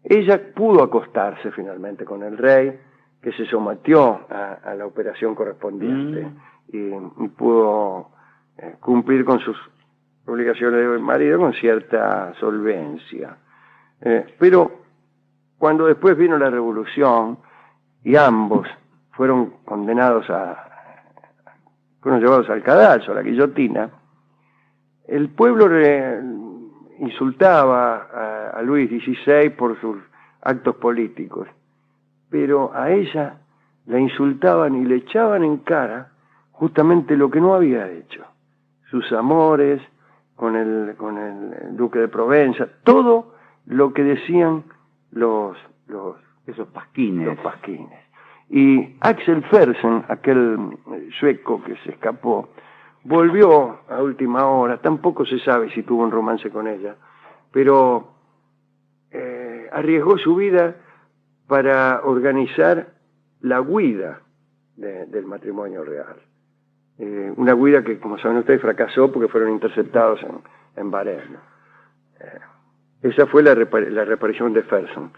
Ella pudo acostarse finalmente con el rey, que se sometió a la operación correspondiente y pudo cumplir con sus obligaciones de marido con cierta solvencia. Pero cuando después vino la revolución y ambos fueron condenados fueron llevados al cadalso, a la guillotina, el pueblo insultaba a Luis XVI por sus actos políticos, pero a ella la insultaban y le echaban en cara justamente lo que no había hecho, sus amores con el duque de Provenza, todo lo que decían esos pasquines. Los pasquines. Y Axel Fersen, aquel sueco que se escapó, volvió a última hora, tampoco se sabe si tuvo un romance con ella, pero arriesgó su vida para organizar la huida del matrimonio real. Una huida que, como saben ustedes, fracasó porque fueron interceptados en Varenne. Esa fue la reaparición de Fersen.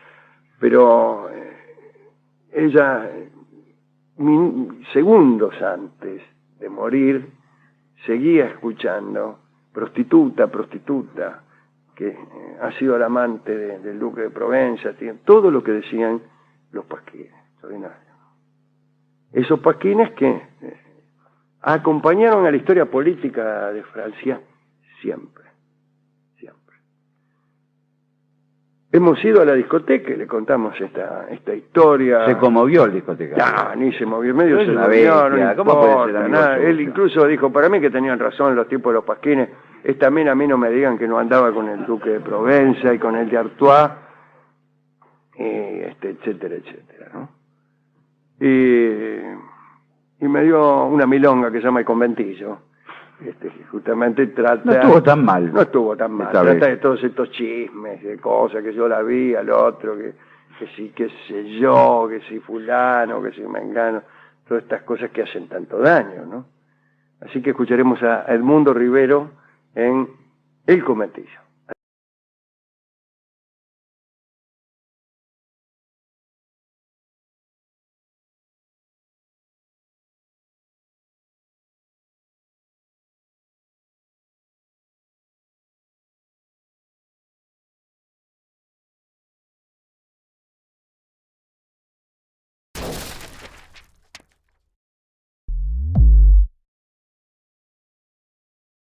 Pero ella, segundos antes de morir, seguía escuchando prostituta, que ha sido la amante del duque de Provenza, todo lo que decían los pasquines. Extraordinario. Esos pasquines que acompañaron a la historia política de Francia siempre. Hemos ido a la discoteca y le contamos esta historia. Se conmovió el discoteca. No, ni se movió, medio Es se una movió, no bestia. ¿Cómo puede ser importa, amigo nada. suyo? Él incluso dijo, para mí que tenían razón los tipos de los pasquines, también a mí no me digan que no andaba con el duque de Provenza y con el de Artois, etcétera, ¿no? Y me dio una milonga que se llama El Conventillo, que justamente trata... No estuvo tan mal. No estuvo tan mal. Trata de todos estos chismes, de cosas, que yo la vi al otro, que sí, qué sé yo, que si fulano, que si mengano, todas estas cosas que hacen tanto daño, ¿no? Así que escucharemos a Edmundo Rivero en El Conventillo.